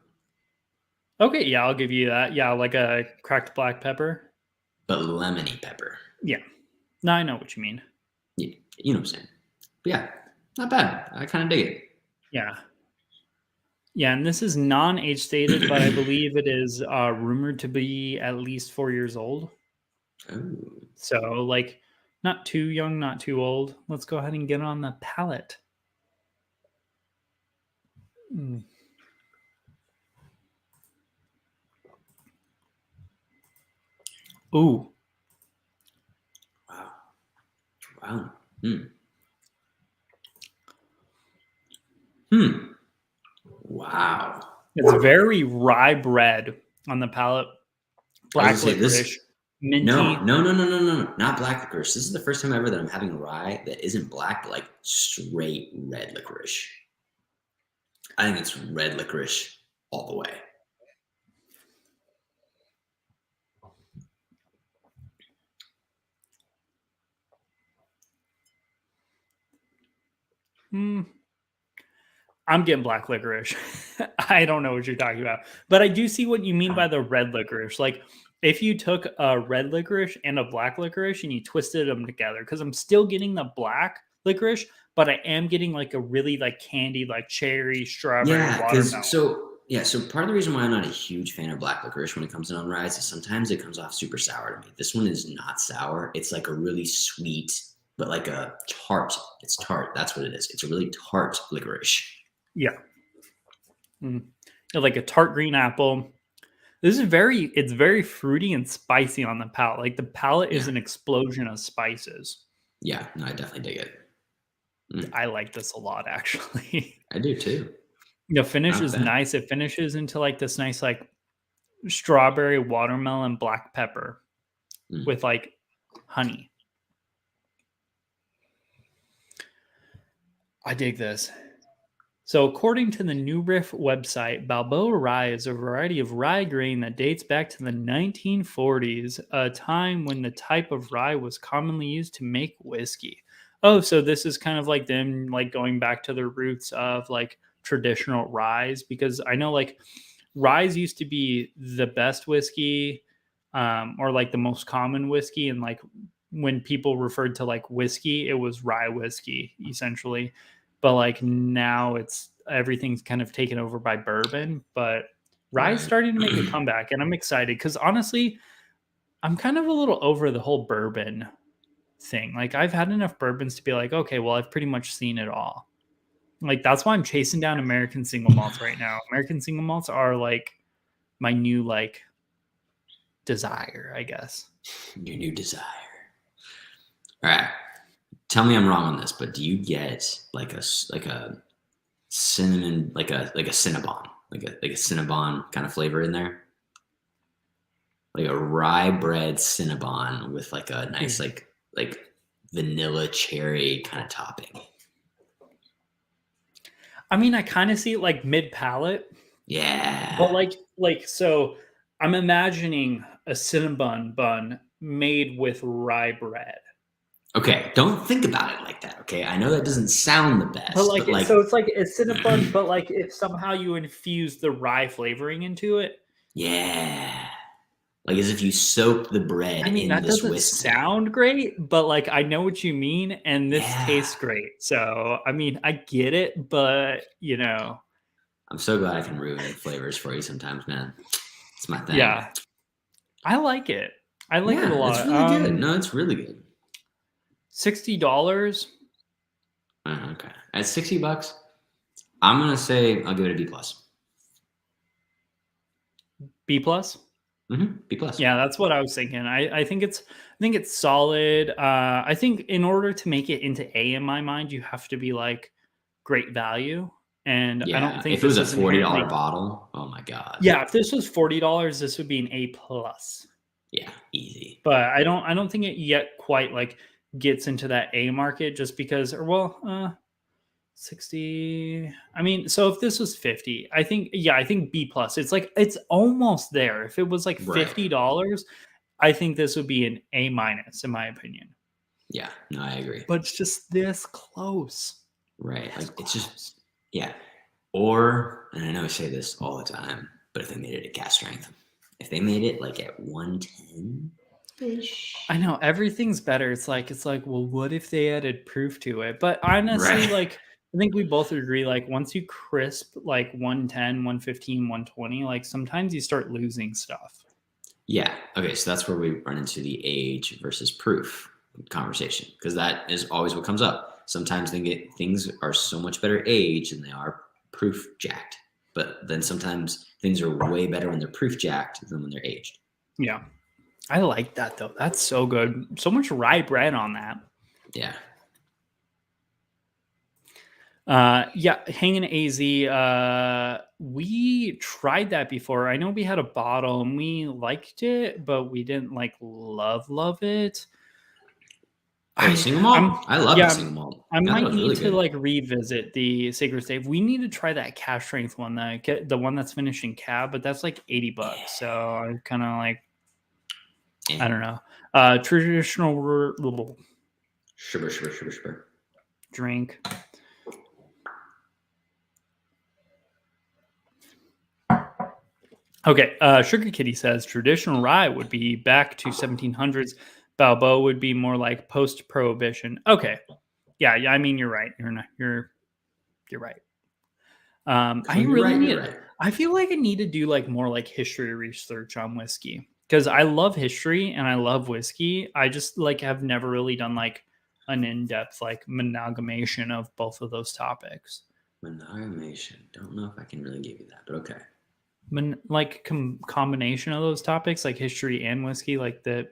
Okay, yeah, I'll give you that. Yeah, like a cracked black pepper. But lemony pepper. Yeah. No, I know what you mean. Yeah, you know what I'm saying. But yeah, not bad. I kind of dig it. Yeah. Yeah, and this is non-age stated, but I believe it is rumored to be at least 4 years old. Oh. So, like, not too young, not too old. Let's go ahead and get on the palate. Ooh. Wow. Wow. It's very rye bread on the palate. Black licorice. Minty. No. Not black licorice. This is the first time ever that I'm having a rye that isn't black, but like straight red licorice. I think it's red licorice all the way. I'm getting black licorice. I don't know what you're talking about, but I do see what you mean by the red licorice. Like if you took a red licorice and a black licorice and you twisted them together, because I'm still getting the black licorice, but I am getting like a really like candy, like cherry, strawberry, watermelon. So part of the reason why I'm not a huge fan of black licorice when it comes in on ryes is sometimes it comes off super sour to me. This one is not sour. It's like a really sweet, but like a tart. It's tart. That's what it is. It's a really tart licorice. Yeah. Like a tart green apple. It's very fruity and spicy on the palate. Like the palate is an explosion of spices. Yeah, no, I definitely dig it. I like this a lot, actually. I do too. The finish is nice. It finishes into like this nice like strawberry, watermelon, black pepper with like honey. I dig this. So according to the New Riff website, Balboa Rye is a variety of rye grain that dates back to the 1940s, a time when the type of rye was commonly used to make whiskey. Oh, so this is kind of like them like going back to the roots of like traditional ryes, because I know like ryes used to be the best whiskey, or like the most common whiskey, and like when people referred to like whiskey, it was rye whiskey essentially. But like now it's everything's kind of taken over by bourbon, but rye's Right. starting to make a comeback, and I'm excited because honestly, I'm kind of a little over the whole bourbon thing. Like I've had enough bourbons to be like, okay, well, I've pretty much seen it all. Like that's why I'm chasing down American single malts right now. American single malts are like my new like desire, I guess. Your new desire. All right. Tell me I'm wrong on this, but do you get like a cinnamon, like a Cinnabon, like a Cinnabon kind of flavor in there? Like a rye bread Cinnabon with like a nice like vanilla cherry kind of topping. I mean, I kind of see it like mid palate. Yeah. But like so I'm imagining a cinnamon bun made with rye bread. Okay, don't think about it like that. Okay, I know that doesn't sound the best, But like, but like so it's like a cinnamon, but like if somehow you infuse the rye flavoring into it. yeah, like as if you soak the bread I mean, in that this doesn't whiskey. sound great, but like I know what you mean, and this Yeah. tastes great. So I mean, I get it, but you know, I'm so glad I can ruin flavors for you sometimes, man. It's my thing. yeah, I like it. I like it a Yeah, it's lot. really good. No, it's really good. $60. Okay, at $60, I'm gonna say I'll give it a B plus. B plus. B plus. Yeah, that's what I was thinking. I think it's solid. I think in order to make it into A in my mind, you have to be like great value. And I don't Yeah, think if it was this a is $40 inherently. bottle, oh my god. Yeah, if this was $40, this would be an A plus. Yeah, easy. But I don't think it yet quite like gets into that A market just because, or well, 60. I mean, so if this was 50, I think B plus. It's like it's almost there. If it was like Right. $50, I think this would be an A minus in my opinion. Yeah, no, I agree. But it's just this close. Right. This Like it's close. just yeah. Or, and I know I say this all the time, but if they made it at cast strength, if they made it like at 110 ish. I know everything's better. It's like, well, what if they added proof to it? But honestly, Right. like I think we both agree, like once you crisp like 110, 115, 120, like sometimes you start losing stuff. Yeah. Okay. So that's where we run into the age versus proof conversation, because that is always what comes up. Sometimes things are so much better aged than they are proof jacked. But then sometimes things are way better when they're proof jacked than when they're aged. Yeah. I like that though. That's so good. So much rye bread on that. Yeah. Yeah, Hanging AZ. We tried that before. I know we had a bottle and we liked it, but we didn't like love it. Single malt? I love the single malt. I might need really to good. like revisit the Sacred Stave. We need to try that cash strength one, the one that's finished in cab, but that's like $80. So I'm kind of like, I don't know. Traditional Sugar. drink. Okay, Sugar Kitty says traditional rye would be back to 1700s. Balboa would be more like post-prohibition. Okay, yeah. I mean, you're right. You're right. I really need. Right. I feel like I need to do like more like history research on whiskey, because I love history and I love whiskey. I just like have never really done like an in-depth like amalgamation of both of those topics. Amalgamation. Don't know if I can really give you that, but okay. Like combination of those topics, like history and whiskey, like that.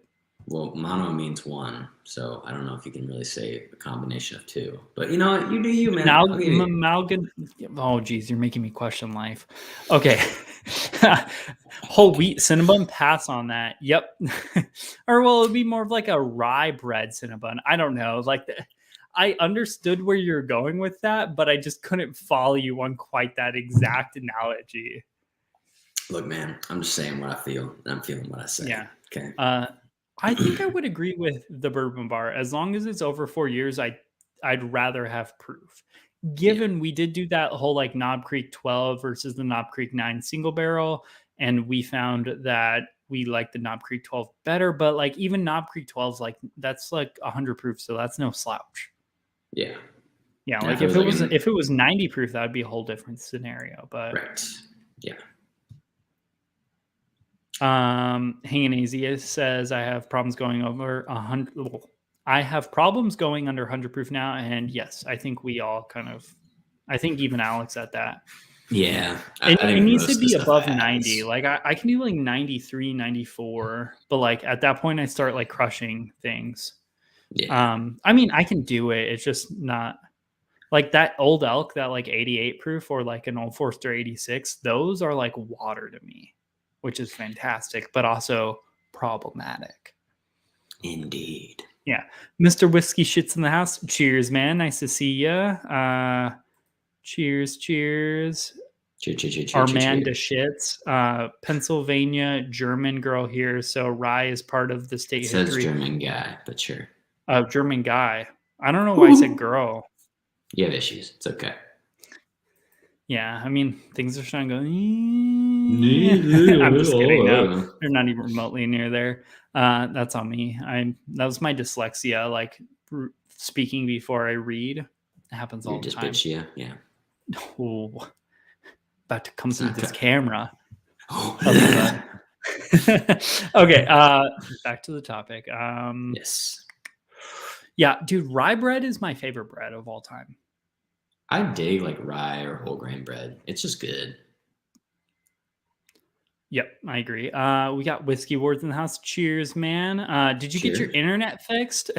Well, mono means one, so I don't know if you can really say a combination of two. But you know what? You do you, man. Amalgam. Oh, geez, you're making me question life. Okay. Whole wheat cinnamon, pass on that. Yep. Or well, it'd be more of like a rye bread cinnamon. I don't know. Like I understood where you're going with that, but I just couldn't follow you on quite that exact analogy. Look, man, I'm just saying what I feel, and I'm feeling what I say. Yeah. Okay. I think I would agree with the bourbon bar. As long as it's over 4 years, I'd rather have proof. given we did do that whole like Knob Creek 12 versus the Knob Creek 9 single barrel, and we found that we like the Knob Creek 12 better, but like even Knob Creek 12 is like, that's like 100 proof, so that's no slouch. Yeah. Yeah, like if it was 90 proof, that would be a whole different scenario. But right. Yeah. Hanging Easy says I have problems going over 100. I have problems going under 100 proof now, and yes, I think we all kind of. I think even Alex at that. Yeah, it needs to be above 90. Like I can do like 93, 94, but like at that point, I start like crushing things. Yeah. I mean, I can do it. It's just not. Like that old elk, that like 88 proof or like an old Forester 86, those are like water to me, which is fantastic, but also problematic. Indeed. Yeah. Mr. Whiskey Shits in the house. Cheers, man. Nice to see you. Cheers. Cheers. Armanda Shits. Pennsylvania German girl here. So Rye is part of the state history. It says German guy, but sure. German guy. I don't know why I said girl. You have issues. It's okay. Yeah, I mean, things are starting to go. I'm just kidding. No, they're not even remotely near there. That's on me. That was my dyslexia. Like speaking before I read, it happens all the time. Dyspepsia, yeah. Oh, about to come through this camera. Okay. Back to the topic. Yes. Yeah, dude, rye bread is my favorite bread of all time. I dig like rye or whole grain bread. It's just good. Yep, I agree. We got Whiskey Wars in the house. Cheers, man. Did you get your internet fixed?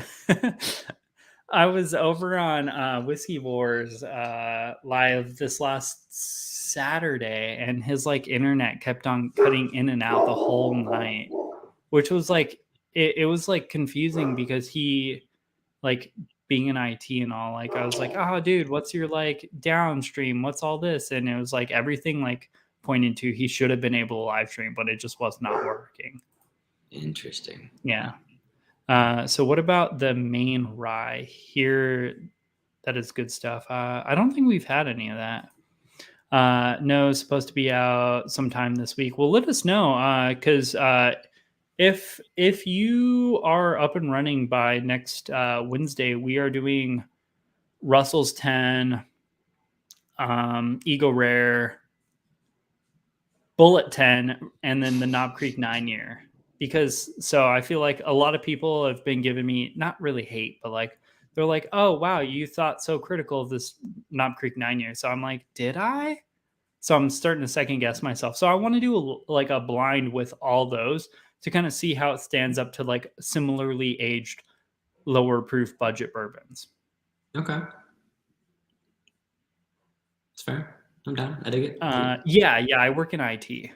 I was over on Whiskey Wars live this last Saturday, and his like internet kept on cutting in and out the whole night, which was like it was like confusing because he like being in IT and all, like I was like, oh dude, what's your like downstream? What's all this? And it was like everything like pointed to he should have been able to live stream, but it just was not working. Interesting. Yeah. So what about the main rye here? That is good stuff. I don't think we've had any of that. No, it's supposed to be out sometime this week. Well, let us know because if you are up and running by next Wednesday, we are doing Russell's 10, Eagle Rare, Bullet 10, and then the Knob Creek 9 year. Because so I feel like a lot of people have been giving me not really hate, but like they're like, oh wow, you thought so critical of this Knob Creek 9 year. So I'm like, did I? So I'm starting to second guess myself. So I want to do like a blind with all those to kind of see how it stands up to like similarly aged, lower proof budget bourbons. Okay. It's fair. I'm down. I dig it. Yeah. I work in IT.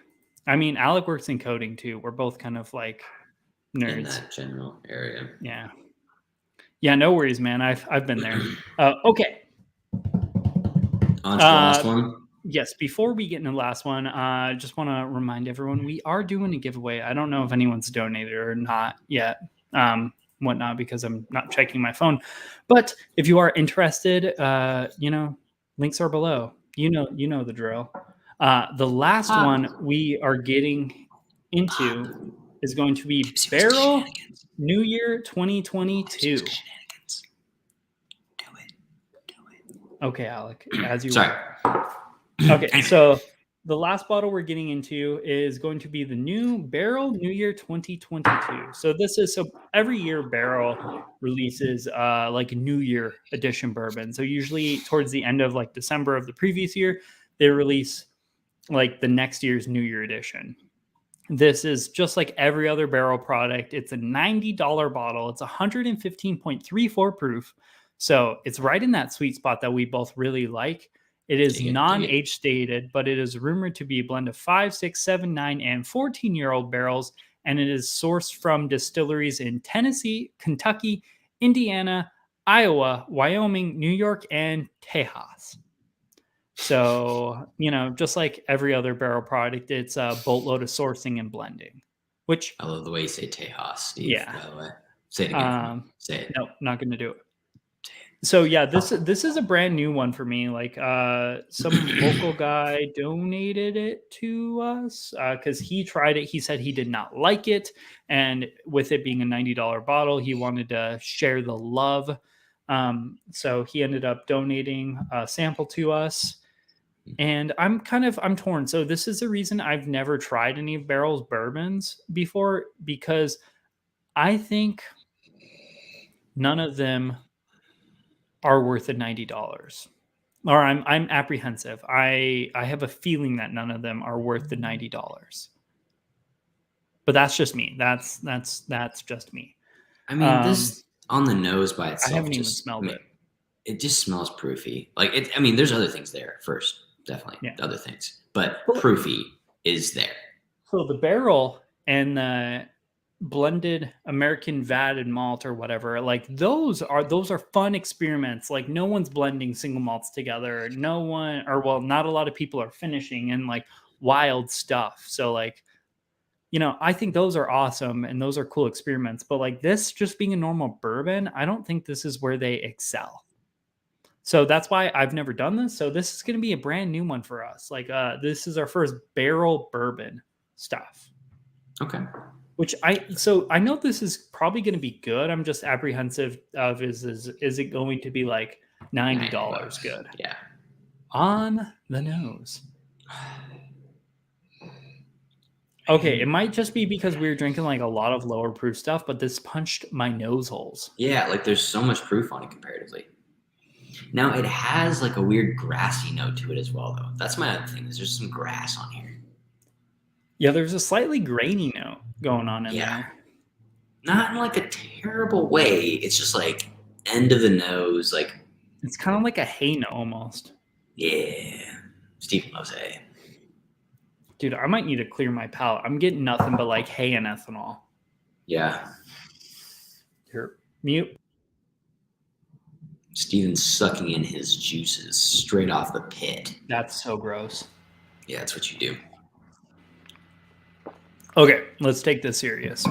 I mean, Alec works in coding too. We're both kind of like nerds. In that general area. Yeah. Yeah, no worries, man. I've been there. Okay. On to the last one. Yes, before we get into the last one, I just want to remind everyone we are doing a giveaway. I don't know if anyone's donated or not yet, whatnot, because I'm not checking my phone. But if you are interested, links are below. You know the drill. The last one we are getting into is going to be Barrel New Year 2022. Do it. Okay, Alec, as you Sorry. Okay, so the last bottle we're getting into is going to be the new Barrel New Year 2022. So every year Barrel releases like a New Year edition bourbon. So usually towards the end of like December of the previous year, they release like the next year's New Year edition. This is just like every other Barrel product. It's a $90 bottle. It's 115.34 proof. So it's right in that sweet spot that we both really like. It is non-age stated, but it is rumored to be a blend of 5, 6, 7, 9, and 14-year-old barrels, and it is sourced from distilleries in Tennessee, Kentucky, Indiana, Iowa, Wyoming, New York, and Tejas. So, just like every other Barrel product, it's a boatload of sourcing and blending. Which I love the way you say Tejas, Steve. Yeah. By the way, say it again. Say it. Nope, not going to do it. So yeah, this is a brand new one for me. Like some local guy donated it to us because he tried it. He said he did not like it, and with it being a $90 bottle, he wanted to share the love. So he ended up donating a sample to us. And I'm torn. So this is the reason I've never tried any of Barrel's bourbons before, because I think none of them are worth the $90. Or I'm apprehensive. I have a feeling that none of them are worth the $90. But that's just me. That's just me. I mean, this on the nose by I itself haven't even smelled it. It just smells proofy. Like it. I mean, there's other things there first, definitely other things, but proofy is there. So the barrel and the blended American vatted malt or whatever, like those are fun experiments. Like no one's blending single malts together. No one, or well, not a lot of people are finishing and like wild stuff. So like, I think those are awesome and those are cool experiments. But like this just being a normal bourbon, I don't think this is where they excel. So that's why I've never done this. So this is going to be a brand new one for us. Like this is our first barrel bourbon stuff. Okay. Which I know this is probably going to be good. I'm just apprehensive of is it going to be like $90 good? Yeah. On the nose. Okay, it might just be because we were drinking like a lot of lower proof stuff, but this punched my nose holes. Yeah, like there's so much proof on it comparatively. Now it has like a weird grassy note to it as well, though. That's my other thing. Is there's some grass on here. Yeah, there's a slightly grainy note going on in there. Not in like a terrible way. It's just like end of the nose, like it's kind of like a hay note almost. Yeah, Steven loves hay. Dude, I might need to clear my palate. I'm getting nothing but like hay and ethanol. Yeah. Here, mute. Steven's sucking in his juices straight off the pit. That's so gross. Yeah, that's what you do. Okay, let's take this serious.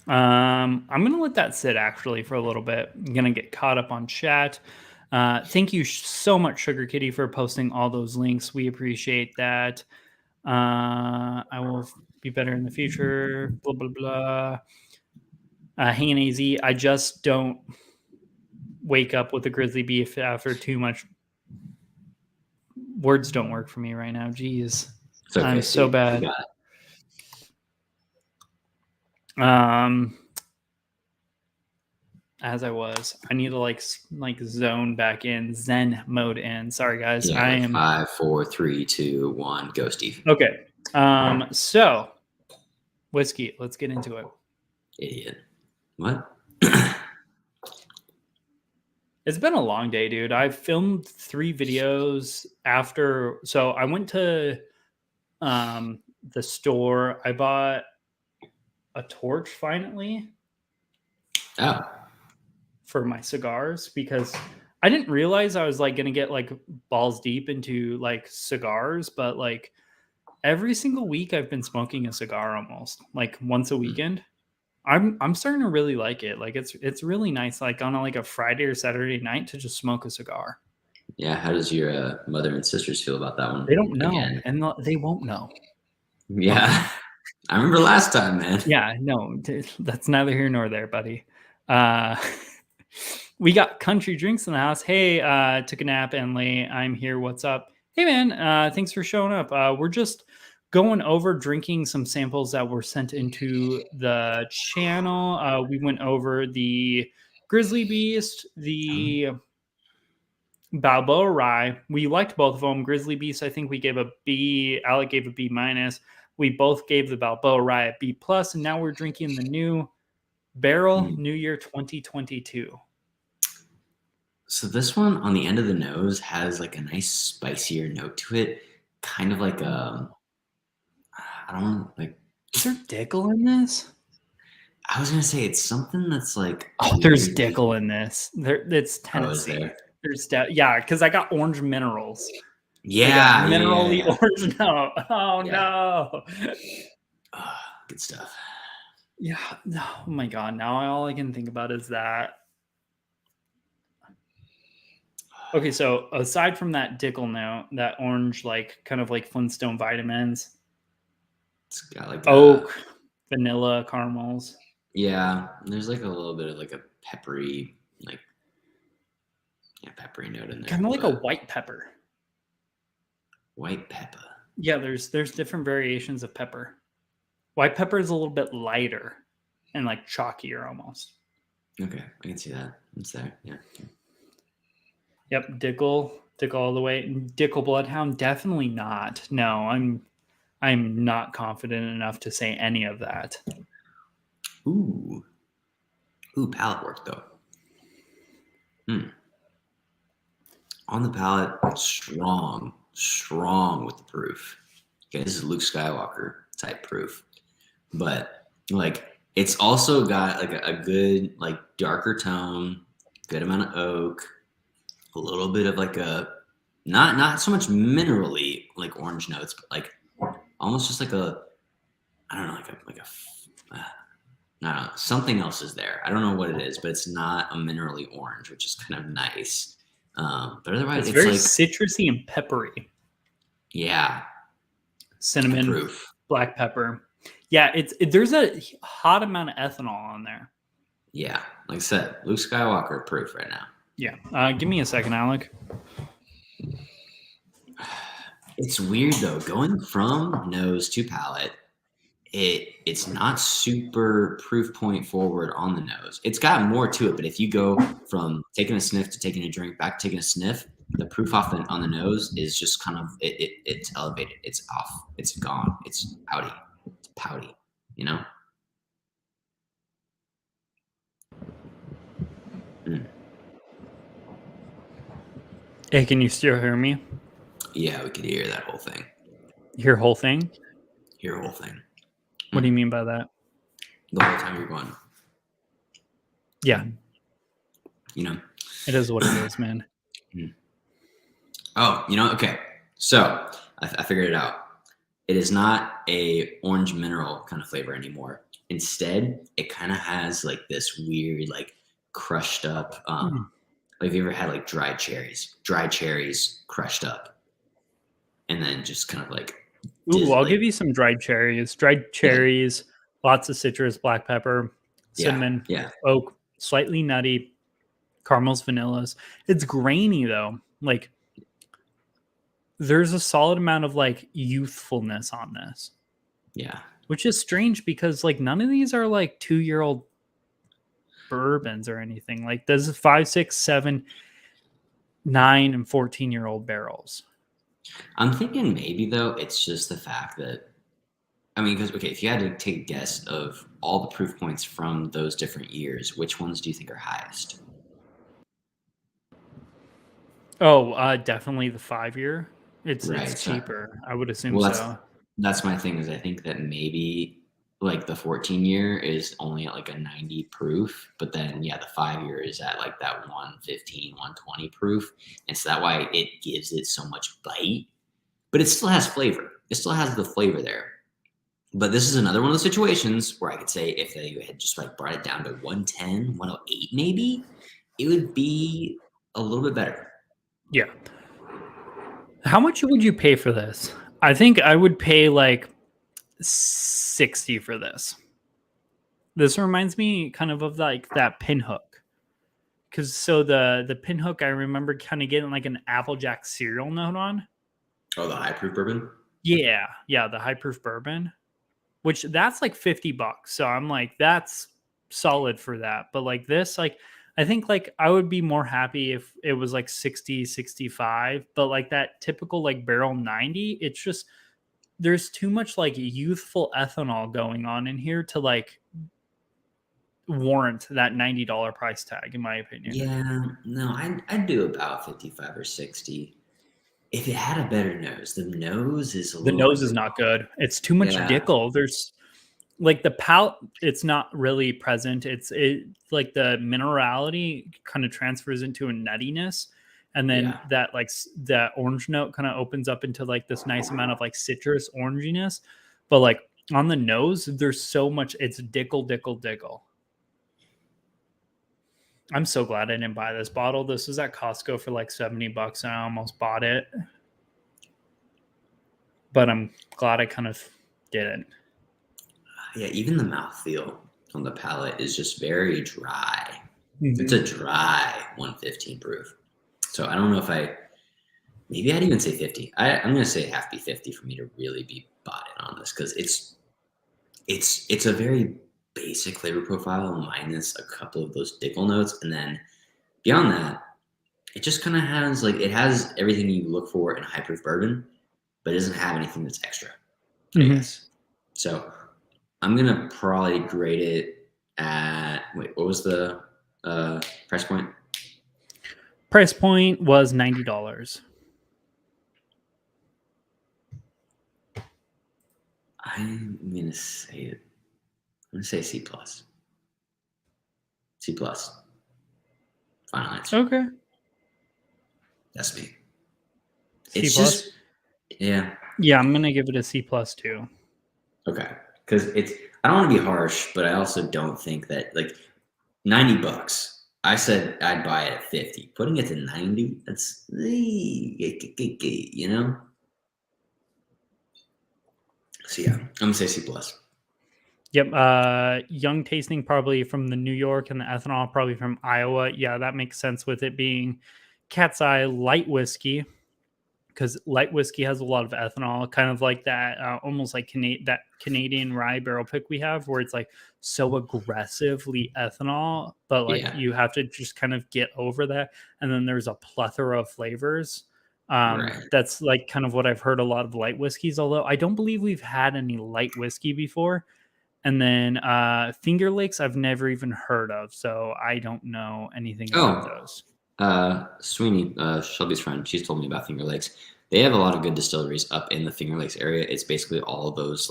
I'm going to let that sit actually for a little bit. I'm going to get caught up on chat. Thank you so much, Sugar Kitty, for posting all those links. We appreciate that. I will be better in the future. Blah, blah, blah. Hanging AZ, I just don't wake up with a grizzly beef after too much. Words don't work for me right now. Jeez. Okay, I'm so bad. As I was, I need to like zone back in, Zen mode in. Sorry guys. Yeah, I am 5, 4, 3, 2, 1, go Steve. Okay. So whiskey, let's get into it. Idiot. What? It's been a long day, dude. I've filmed 3 videos after. So I went to the store. I bought a torch finally. Oh. For my cigars, because I didn't realize I was like going to get like balls deep into like cigars, but like every single week I've been smoking a cigar almost like once a weekend. I'm starting to really like it. Like it's really nice, like on a Friday or Saturday night to just smoke a cigar. Yeah. How does your mother and sisters feel about that one? They don't know, and they won't know. Yeah. I remember last time, man. Yeah, no, that's neither here nor there, buddy. We got country drinks in the house. Hey, took a nap and lay. I'm here. What's up? Hey, man. Thanks for showing up. We're just going over drinking some samples that were sent into the channel. We went over the Grizzly Beast, the Balboa Rye. We liked both of them. Grizzly Beast, I think we gave a B. Alec gave a B minus. We both gave the Balboa Rye a B plus, and now we're drinking the new Barrel New Year 2022. So this one on the end of the nose has like a nice spicier note to it, kind of like I don't know, like. Is there Dickel in this? I was gonna say it's something that's like. Oh, there's Dickel in this. It's Tennessee. Oh, there's because I got orange minerals. Yeah, mineral-y orange. No, no. Good stuff. Yeah. Oh my god. Now all I can think about is that. Okay, so aside from that Dickel note, that orange, like kind of like Flintstone vitamins, It's got like oak, vanilla, caramels. yeah, there's like a little bit of like a peppery, like peppery note in there. Kind of like a But white pepper. white pepper. Yeah, there's different variations of pepper. White pepper is a little bit lighter and like chalkier almost. Okay, I can see that. It's there. Yeah. Yep, Dickel all the way. Dickel Bloodhound, definitely not. No, I'm not confident enough to say any of that. Ooh, palate work though. On the palate, strong with the proof. Okay, this is Luke Skywalker type proof, but like it's also got like a good like darker tone, good amount of oak, a little bit of like a not so much minerally like orange notes, but like almost just like a I don't know I don't know, something else is there. I don't know what it is, but it's not a minerally orange, which is kind of nice. But otherwise, It's it's very like citrusy and peppery. yeah, Cinnamon, proof. black pepper. Yeah, there's a hot amount of ethanol on there. Yeah, like I said, Luke Skywalker proof right now. Yeah, give me a second, Alec. It's weird though, going from nose to palate. It's not super proof point forward on the nose. It's got more to it, but if you go from taking a sniff to taking a drink back to taking a sniff, the proof on the nose is just kind of it's elevated. It's off. It's gone. It's pouty. It's pouty. You know. Hey, can you still hear me? Yeah, we could hear that whole thing. Hear whole thing? Hear whole thing. What do you mean by that? The whole time you're going. Yeah. You know. It is what it is, man. Oh, okay. So I figured it out. It is not a orange mineral kind of flavor anymore. Instead, it kind of has like this weird, like crushed up. Like, have you ever had like dried cherries crushed up, and then just kind of like. Ooh, I'll give you some dried cherries. Dried cherries, lots of citrus, black pepper, cinnamon, oak, slightly nutty, caramels, vanillas. It's grainy though. Like there's a solid amount of like youthfulness on this. Yeah. Which is strange because like none of these are like 2-year-old bourbons or anything. Like this is 5, 6, 7, 9, and 14-year-old barrels. I'm thinking maybe though it's just the fact that because if you had to take a guess of all the proof points from those different years, which ones do you think are highest? Oh, definitely the 5-year. It's Right. cheaper. I would assume so. That's my thing is I think that maybe like the 14-year is only at like a 90 proof, but then the 5-year is at like that 115, 120 proof. And so that's why it gives it so much bite, but it still has flavor. It still has the flavor there. But this is another one of those situations where I could say if they had just like brought it down to 110, 108 maybe, it would be a little bit better. Yeah. How much would you pay for this? I think I would pay like 60 for this. This reminds me kind of like that pinhook. Because so the pinhook, I remember kind of getting like an Applejack cereal note on. Oh, the high proof bourbon? Yeah, the high proof bourbon, which that's like $50. So I'm like, that's solid for that. But like this, like I think like I would be more happy if it was like 60, 65. But like that typical like barrel 90, it's just there's too much like youthful ethanol going on in here to like warrant that $90 price tag, in my opinion. Yeah, no, I'd do about 55 or 60. If it had a better nose, the nose is a The little nose is not good. It's too much Dickel. There's like the palate, it's not really present. It like the minerality kind of transfers into a nuttiness, and then that like that orange note kind of opens up into like this nice amount of like citrus oranginess. But like on the nose, there's so much. It's Dickel. I'm so glad I didn't buy this bottle. This was at Costco for like $70 and I almost bought it. But I'm glad I kind of didn't. Yeah, even the mouthfeel on the palate is just very dry. Mm-hmm. It's a dry 115 proof. So I don't know if maybe I'd even say 50. I'm going to say it has to be 50 for me to really be bought in on this because it's a very basic flavor profile minus a couple of those dickel notes. And then beyond that, it just kind of has it has everything you look for in high proof bourbon, but it doesn't have anything that's extra, I guess. So I'm going to probably grade it at, what was the price point? Price point was $90. I'm going to say C plus. C plus. Final answer. Okay. That's me. C It's plus? just, yeah. Yeah, I'm going to give it a C plus too. Okay. Because I don't want to be harsh, but I also don't think that, $90. I said I'd buy it at 50. Putting it to 90, that's, you know? So yeah, I'm going to say C plus. Yep. Young tasting probably from the New York and the ethanol probably from Iowa. Yeah, that makes sense with it being Cat's Eye light whiskey, because light whiskey has a lot of ethanol, kind of like that, almost like that Canadian rye barrel pick we have, where it's like so aggressively ethanol, but like you have to just kind of get over that. And then there's a plethora of flavors. Right. That's like kind of what I've heard a lot of light whiskeys, although I don't believe we've had any light whiskey before. And then Finger Lakes, I've never even heard of, so I don't know anything about those. Sweeney, Shelby's friend, she's told me about Finger Lakes. They have a lot of good distilleries up in the Finger Lakes area. It's basically all those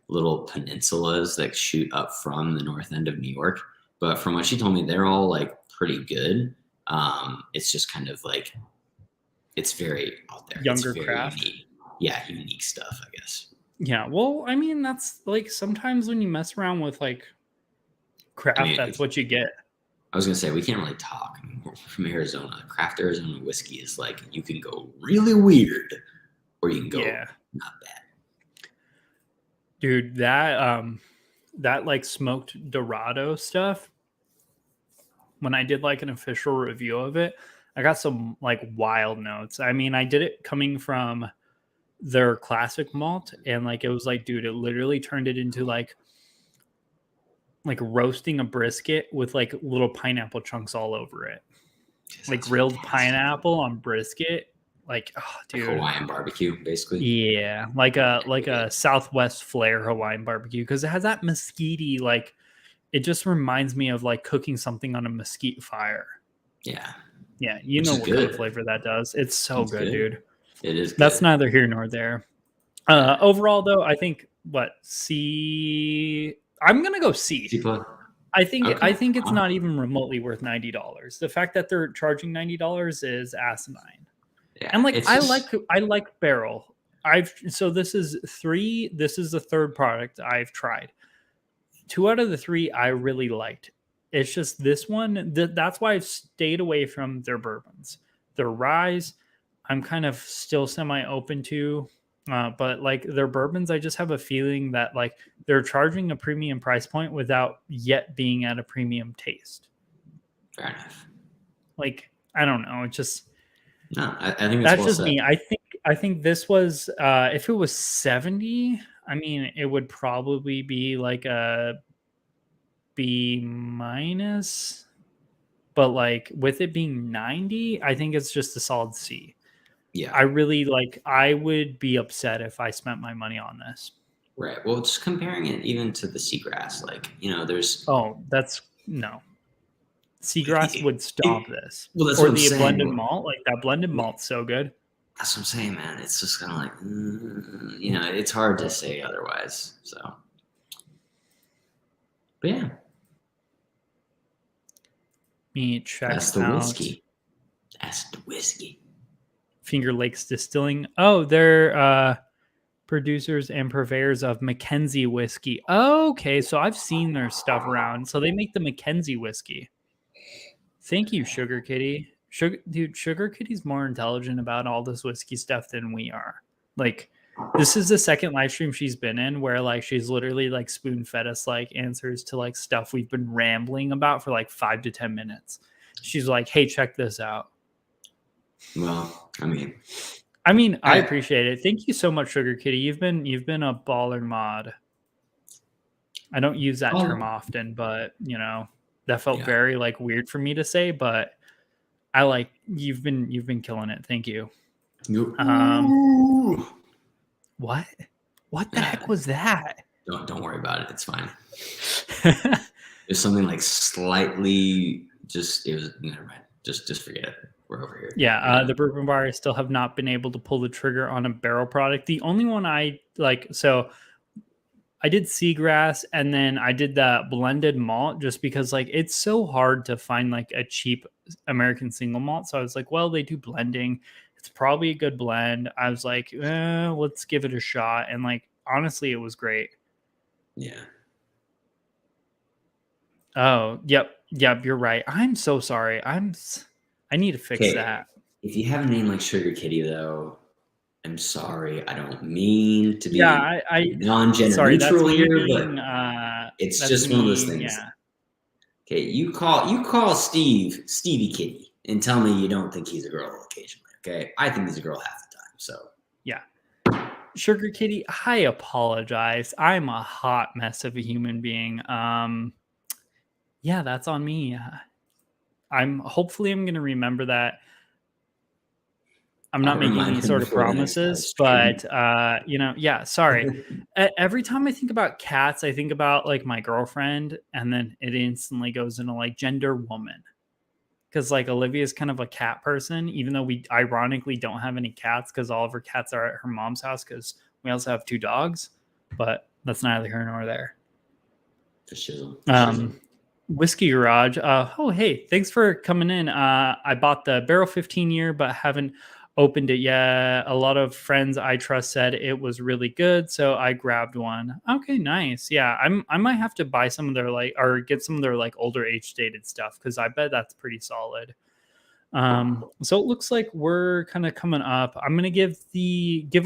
little peninsulas that shoot up from the north end of New York. But from what she told me, they're all pretty good. It's just kind of it's very out there. Younger it's very craft. Unique. Yeah, unique stuff, I guess. Yeah, well, I mean, that's sometimes when you mess around with craft, that's what you get. I was gonna say we can't really talk. I mean, we're from Arizona. Craft Arizona whiskey is you can go really weird, or you can go not bad. Dude, that smoked Dorado stuff. When I did an official review of it, I got some wild notes. I mean, I did it coming from their classic malt, and it was dude, it literally turned it into like roasting a brisket with little pineapple chunks all over it. Grilled pineapple on brisket. Dude. Hawaiian barbecue, basically. Yeah, like a Southwest flair Hawaiian barbecue, because it has that mesquite-y, it just reminds me of cooking something on a mesquite fire. Yeah. Yeah, you know what kind of flavor that does. It's so good, dude. It is good. That's neither here nor there. Overall, though, I think C. I'm gonna go C. I think it's not even remotely worth $90. The fact that they're charging $90 is asinine. Yeah, and I like barrel. This is the third product I've tried. 2 out of the 3 I really liked. It's just this one that's why I've stayed away from their bourbons. Their ryes, I'm kind of still semi open to. But their bourbons, I just have a feeling that they're charging a premium price point without yet being at a premium taste. Fair enough. I don't know. It just I think that's just me. I think this was if it was 70, I mean, it would probably be a B minus. But with it being 90, I think it's just a solid C. Yeah, I would be upset if I spent my money on this. Right. Well, just comparing it even to the Seagrass, there's. Oh, that's no. Seagrass would stomp this. Well, that's or what the I'm saying. Blended malt, that blended malt's so good. That's what I'm saying, man. It's just kind of it's hard to say otherwise. So, but yeah. Me check That's the whiskey. That's the whiskey. Finger Lakes Distilling. Oh, they're producers and purveyors of Mackenzie whiskey. Oh, okay, so I've seen their stuff around. So they make the Mackenzie whiskey. Thank you, Sugar Kitty. Sugar Kitty's more intelligent about all this whiskey stuff than we are. Like, this is the second live stream she's been in where like she's literally like spoon fed us like answers to like stuff we've been rambling about for like 5 to 10 minutes. She's like, "Hey, check this out." Well, I appreciate it. Thank you so much, Sugar Kitty. You've been a baller mod. I don't use that term often, but you know, that felt very like weird for me to say, but I like you've been killing it. Thank you. What the heck was that? Don't worry about it. It's fine. There's something like slightly never mind. Just forget it. We're over here. Yeah, the Bourbon Bar still have not been able to pull the trigger on a barrel product. The only one I like, so I did Seagrass and then I did that blended malt just because like it's so hard to find like a cheap American single malt. So I was like, well, they do blending. It's probably a good blend. I was like, let's give it a shot. And like, honestly, it was great. Yeah. Oh, yep. You're right. I'm so sorry. I need to fix that. If you have a name like Sugar Kitty, though, I'm sorry. I don't mean to be non-gender neutral here, but it's just one of those things. Yeah. Okay, you call Stevie Kitty and tell me you don't think he's a girl occasionally. Okay, I think he's a girl half the time. So yeah, Sugar Kitty, I apologize. I'm a hot mess of a human being. Yeah, that's on me. Hopefully I'm gonna remember that. I'm not making any sort of promises, but yeah, sorry. Every time I think about cats, I think about like my girlfriend, and then it instantly goes into like gender woman. Because like Olivia is kind of a cat person, even though we ironically don't have any cats because all of her cats are at her mom's house because we also have 2 dogs, but that's neither here nor there. Whiskey Garage. Oh, hey, thanks for coming in. I bought the Barrel 15 year, but haven't opened it yet. A lot of friends I trust said it was really good, so I grabbed one. Okay, nice. Yeah, I might have to buy some of their or get some of their like older age dated stuff because I bet that's pretty solid. So it looks like we're kind of coming up. I'm gonna give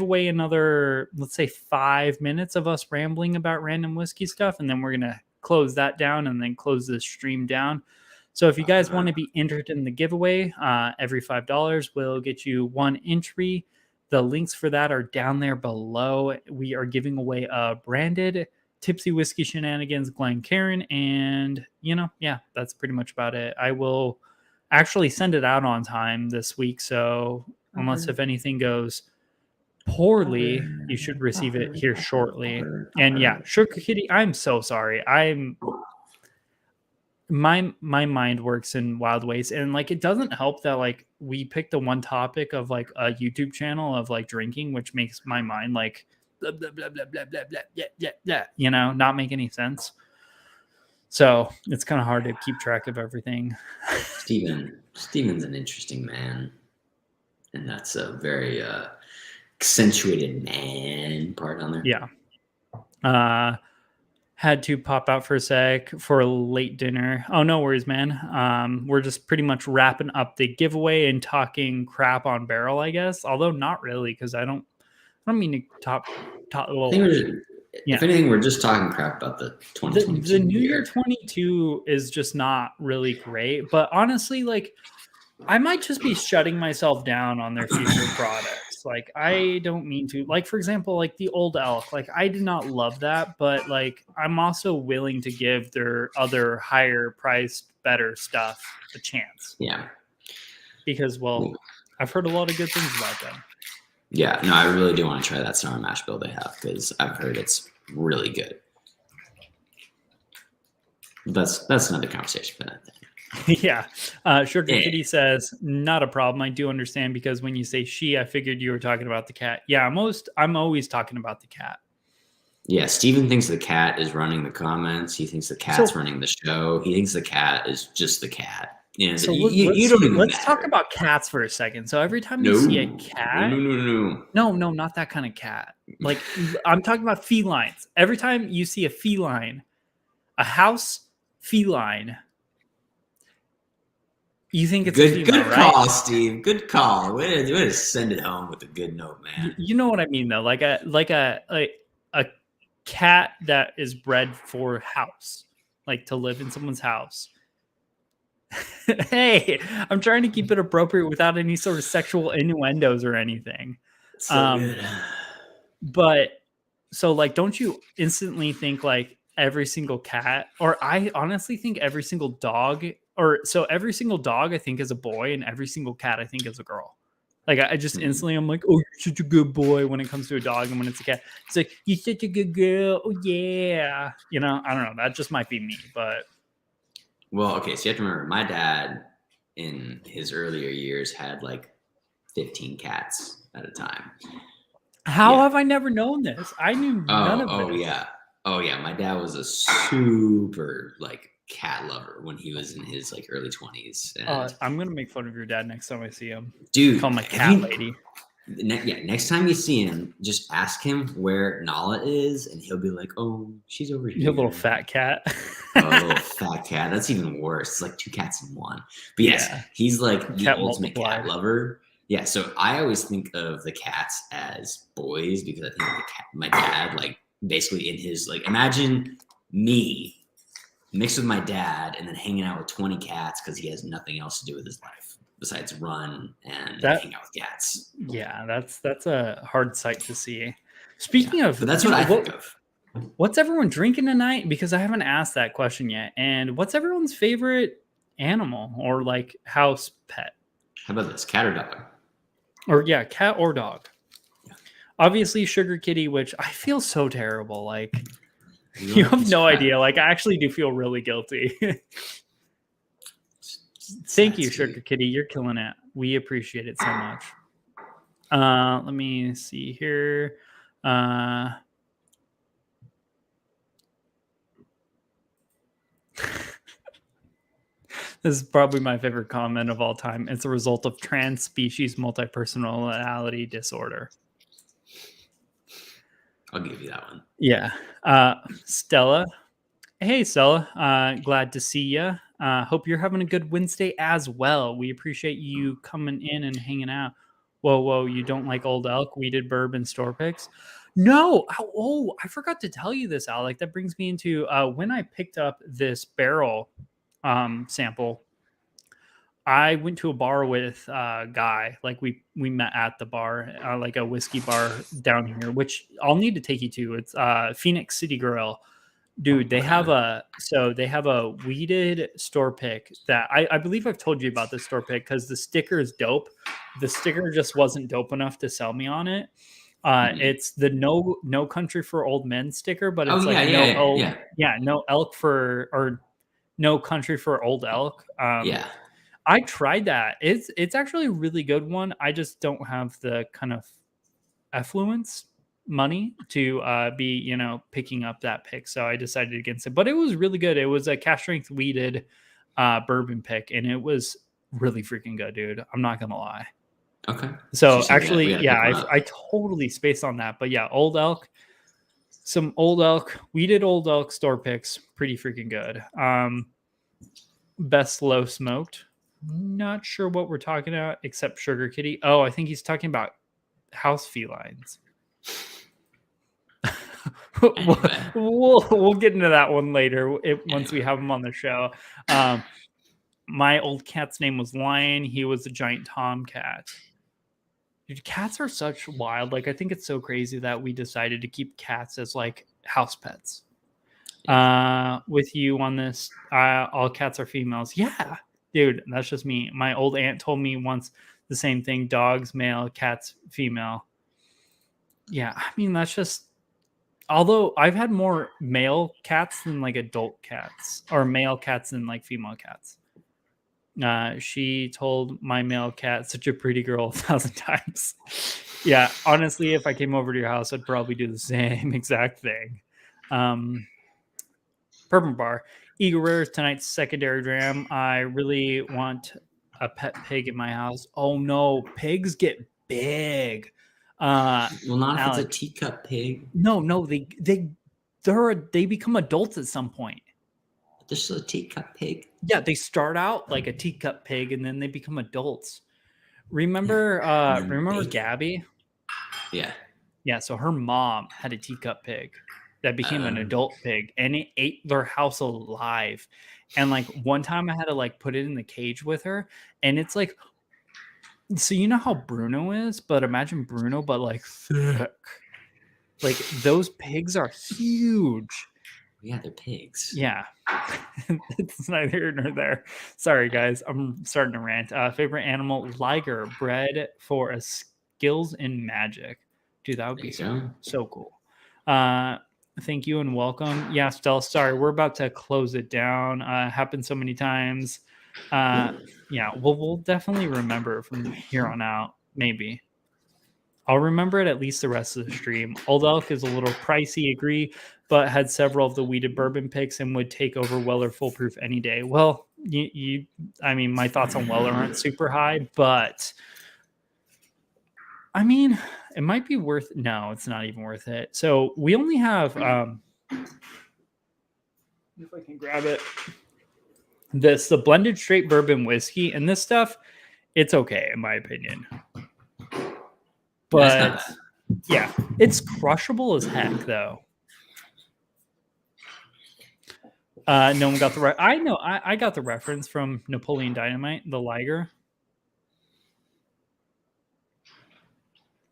away another, let's say 5 minutes of us rambling about random whiskey stuff, and then we're gonna close that down and then close this stream down. So if you guys want to be entered in the giveaway, every $5 will get you 1 entry. The links for that are down there below. We are giving away a branded Tipsy Whiskey Shenanigans Glencairn, and yeah, that's pretty much about it. I will actually send it out on time this week, so unless if anything goes poorly, you should receive it here shortly. And yeah, Sugar Kitty, I'm so sorry. My mind works in wild ways, and like it doesn't help that like we picked the one topic of like a YouTube channel of like drinking, which makes my mind like blah blah blah blah blah blah blah blah, not make any sense. So it's kind of hard to keep track of everything. Steven's an interesting man, and that's a very accentuated man part on there. Yeah. Had to pop out for a sec for a late dinner. Oh, no worries, man. We're just pretty much wrapping up the giveaway and talking crap on barrel, I guess. Although not really, because I don't mean to talk a little. If anything, we're just talking crap about the 2022. The New Year 22 is just not really great. But honestly, like, I might just be shutting myself down on their future products. Like, I don't mean to. Like, for example, like the Old Elk. Like, I did not love that, but like, I'm also willing to give their other higher priced, better stuff a chance. Yeah. Because, well, I've heard a lot of good things about them. Yeah, no, I really do want to try that summer mash bill they have because I've heard it's really good. That's another conversation for that thing. Yeah. Sugar Kitty says, not a problem. I do understand because when you say she, I figured you were talking about the cat. Yeah, I'm always talking about the cat. Yeah, Steven thinks the cat is running the comments. He thinks the cat's running the show. He thinks the cat is just the cat. Yeah, so you don't even let's talk about cats for a second. So every time you see a cat, no, not that kind of cat. Like I'm talking about felines. Every time you see a feline, a house feline, You think it's a Good, female, good right? call, Steve. Good call. Way to send it home with a good note, man. You know what I mean, though, like a cat that is bred for house, like to live in someone's house. Hey, I'm trying to keep it appropriate without any sort of sexual innuendos or anything. So Um, good. but so like, don't you instantly think like every single cat, or I honestly think every single dog, or so every single dog I think is a boy, and every single cat I think is a girl. Like I just instantly I'm like, oh, you're such a good boy when it comes to a dog, and when it's a cat, it's like you're such a good girl. Oh yeah, you know, I don't know. That just might be me, but Well, okay, so you have to remember, my dad in his earlier years had like 15 cats at a time. how Yeah. have I never known this? I knew none of this. Yeah. Oh yeah. My dad was a super like cat lover when he was in his like early 20s. And I'm gonna make fun of your dad next time I see him. dude, Call him a cat lady. Next time you see him, just ask him where Nala is, and he'll be like, "Oh, she's over here." You little fat cat. Oh, a little fat cat. That's even worse. It's like 2 cats in one. But yes, Yeah. he's like the Cat ultimate cat multiplied. lover. Yeah, so I always think of the cats as boys because I think my dad, like basically in his like, imagine me mixed with my dad and then hanging out with 20 cats because he has nothing else to do with his life besides run and hang out with cats. Yeah, that's a hard sight to see. Speaking of, but that's what I think of. What's everyone drinking tonight? Because I haven't asked that question yet. And what's everyone's favorite animal or like house pet? How about this? Cat or dog? Or yeah, cat or dog. Yeah. Obviously, Sugar Kitty, which I feel so terrible. Like you have no idea. Like I actually do feel really guilty. Thank you, Sugar Kitty. You're killing it. We appreciate it so much. Let me see here. This is probably my favorite comment of all time. It's a result of trans species multi-personality disorder. I'll give you that one. Yeah. Stella. Hey, Stella. Glad to see you. Hope you're having a good Wednesday as well. We appreciate you coming in and hanging out. Whoa, you don't like Old Elk, weeded bourbon store picks? No. Oh, I forgot to tell you this, Alec. That brings me into when I picked up this barrel sample. I went to a bar with a guy. Like we met at the bar, like a whiskey bar down here, which I'll need to take you to. It's Phoenix City Grill. Dude, they have a weeded store pick that I believe I've told you about this store pick because the sticker is dope. The sticker just wasn't dope enough to sell me on it. It's the no country for old men sticker, but it's no elk for, or no country for old elk. I tried that. It's actually a really good one. I just don't have the kind of affluence money to be picking up that pick, so I decided against it. But it was really good. It was a cask strength weeded bourbon pick, and it was really freaking good, dude. I'm not gonna lie. Okay. So actually, yeah, I totally spaced on that. But yeah, old elk, some old elk, weeded old elk store picks, pretty freaking good. Best low smoked. Not sure what we're talking about, except Sugar Kitty. Oh, I think he's talking about house felines. we'll get into that one later once we have him on the show. My old cat's name was Lion. He was a giant tomcat. Dude, cats are such wild. Like I think it's so crazy that we decided to keep cats as like house pets. With you on this, all cats are females. Yeah, dude, that's just me. My old aunt told me once the same thing: dogs male, cats female. Yeah, I mean that's just. Although I've had more male cats than like adult cats, or male cats than like female cats. She told my male cat, "Such a pretty girl," 1,000 times. Yeah, honestly, if I came over to your house, I'd probably do the same exact thing. Bourbon Bar. Eagle Rare is tonight's secondary dram. I really want a pet pig in my house. Oh no, pigs get big. Well, not if it's a teacup pig. No, they become adults at some point. Just a teacup pig. Yeah, they start out like a teacup pig and then they become adults. Remember remember Gabby? Yeah. Yeah, so her mom had a teacup pig that became an adult pig and it ate their house alive. And like one time I had to like put it in the cage with her and it's like, so you know how Bruno is, but imagine Bruno but like thick. Like those pigs are huge. Yeah, they're pigs. Yeah. It's neither here nor there. Sorry, guys. I'm starting to rant. Favorite animal, liger, bred for a skills in magic. Dude, that would be so cool. Thank you and welcome. Yeah, Stella, sorry. We're about to close it down. Happened so many times. Yeah, we'll definitely remember from here on out. Maybe. I'll remember it at least the rest of the stream. Old Elk is a little pricey, agree, but had several of the weeded bourbon picks and would take over Weller Foolproof any day. Well, I mean, my thoughts on Weller aren't super high, but I mean, it might be worth. No, it's not even worth it. So we only have. If I can grab it, the blended straight bourbon whiskey, and this stuff, it's okay in my opinion. But yeah, it's crushable as heck, though. No one got the I know I got the reference from Napoleon Dynamite, the Liger.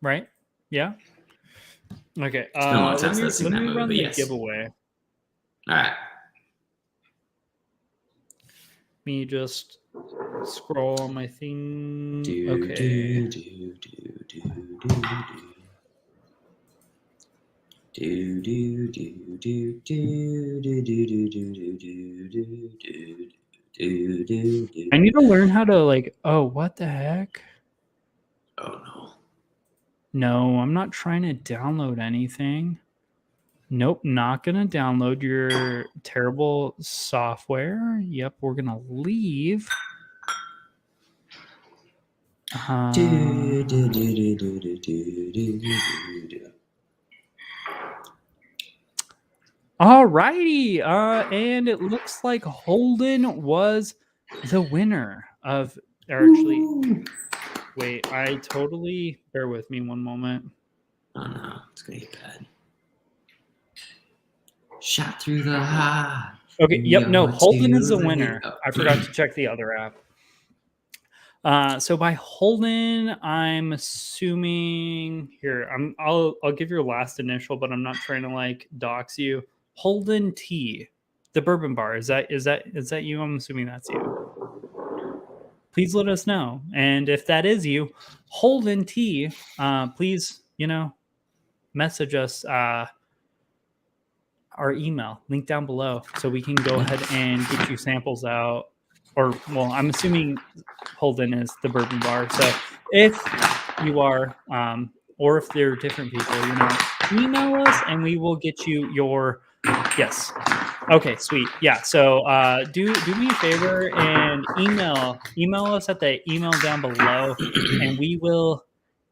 Right? Yeah. Okay. Let me run the giveaway. All right. Me just scroll on my thing. Okay. I need to learn how to like. Oh, what the heck? Oh no. No, I'm not trying to download anything. Nope, not gonna download your terrible software. Yep, we're gonna leave. Alrighty, and it looks like Holden was the winner of. Or actually, wait, I totally. Bear with me one moment. Oh no, it's gonna get bad. Shot through the heart. Okay, yep, no, Holden is the winner. Oh. I forgot to check the other app. So by Holden, I'm assuming here. I'll give your last initial, but I'm not trying to like dox you. Holden T, the Bourbon Bar. Is that you? I'm assuming that's you. Please let us know, and if that is you, Holden T, please message us our email link down below so we can go ahead and get you samples out. Or, well, I'm assuming Holden is the Bourbon Bar. So if you are, or if they're different people, email us and we will get you your, yes. Okay, sweet. Yeah, so do me a favor and email us at the email down below and we will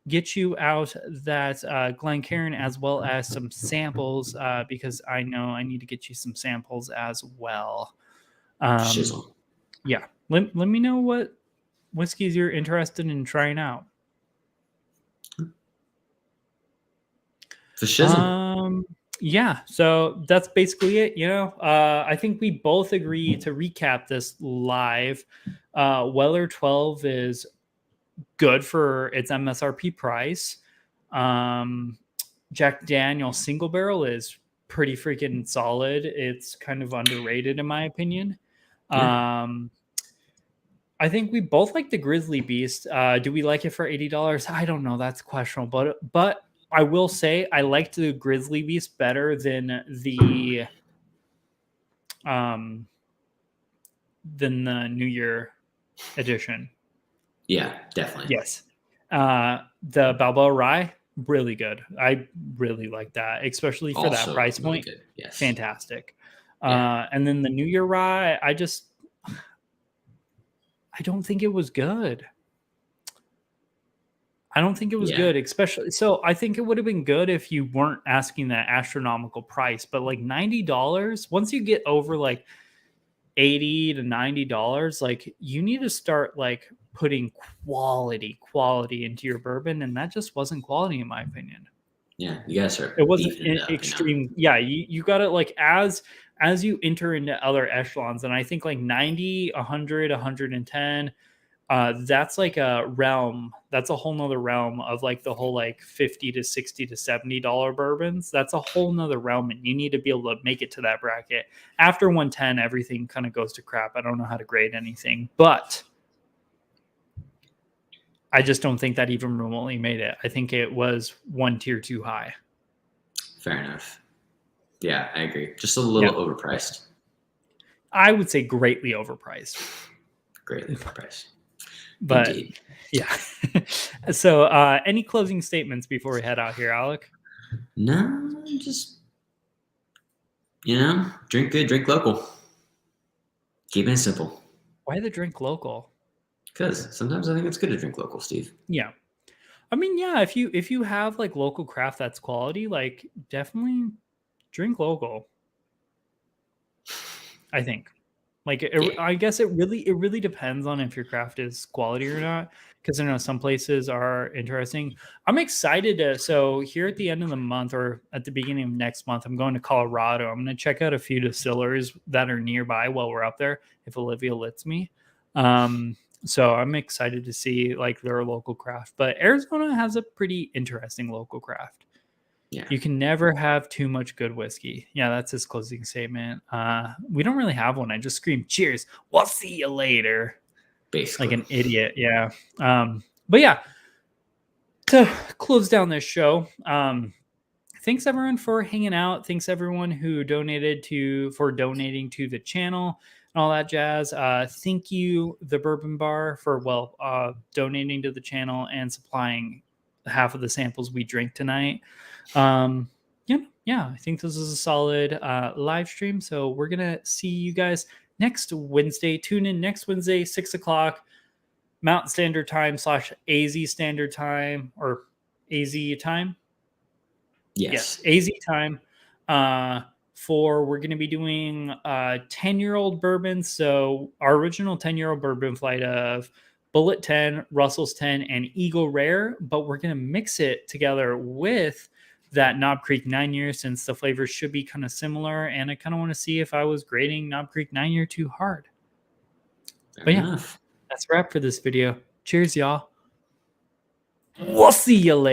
get you out that Glencairn as well as some samples because I know I need to get you some samples as well. Shizzle. Yeah, let me know what whiskeys you're interested in trying out. For shizzle. Yeah, so that's basically it. I think we both agree to recap this live. Weller 12 is good for its MSRP price. Jack Daniel's single barrel is pretty freaking solid. It's kind of underrated in my opinion. Yeah. I think we both like the Grizzly Beast. Do we like it for $80? I don't know. That's questionable. But I will say I liked the Grizzly Beast better than the New Year edition. Yeah, definitely. Yes. The Balboa Rye, really good. I really like that, especially for that price point. Really good. Yes. Fantastic. Yeah. And then the New Year Rye, I don't think it was good. I don't think it was good, especially. So I think it would have been good if you weren't asking that astronomical price, but like $90, once you get over like $80 to $90, like you need to start like putting quality into your bourbon, and that just wasn't quality in my opinion. Yeah, you guys are It wasn't beefing it up, extreme. Yeah, you got to like as you enter into other echelons, and I think like 90, 100, 110, that's like a realm. That's a whole nother realm of like the whole like 50 to 60 to $70 bourbons. That's a whole nother realm, and you need to be able to make it to that bracket. After 110, everything kind of goes to crap. I don't know how to grade anything, but I just don't think that even remotely made it. I think it was one tier too high. Fair enough. Yeah, I agree. Just a little overpriced. I would say greatly overpriced. Greatly overpriced. But indeed. Yeah. So any closing statements before we head out here, Alec? No, just, drink good, drink local. Keep it simple. Why the drink local? Because sometimes I think it's good to drink local, Steve. Yeah. I mean, yeah, if you have like local craft that's quality, like definitely drink local. I think. Like I guess it really depends on if your craft is quality or not, because I know some places are interesting. I'm excited to, so here at the end of the month or at the beginning of next month, I'm going to Colorado. I'm going to check out a few distilleries that are nearby while we're up there, if Olivia lets me. So I'm excited to see like their local craft, but Arizona has a pretty interesting local craft. Yeah. You can never have too much good whiskey. Yeah, that's his closing statement. We don't really have one. I just screamed, cheers. We'll see you later. Basically. Like an idiot. Yeah. But yeah, to close down this show, thanks everyone for hanging out. Thanks everyone who donating to the channel and all that jazz. Thank you, the Bourbon Bar, for donating to the channel and supplying half of the samples we drink tonight. I think this is a solid live stream. So we're gonna see you guys next Wednesday. Tune in next Wednesday, 6:00 Mountain Standard Time / AZ Standard Time, or AZ time. Yes, AZ time. We're going to be doing 10-year-old bourbon. So our original 10-year-old bourbon flight of Bullet 10, Russell's 10, and Eagle Rare, but we're going to mix it together with that Knob Creek 9 year, since the flavors should be kind of similar. And I kind of want to see if I was grading Knob Creek 9 year too hard. Fair enough. That's a wrap for this video. Cheers, y'all. We'll see you later.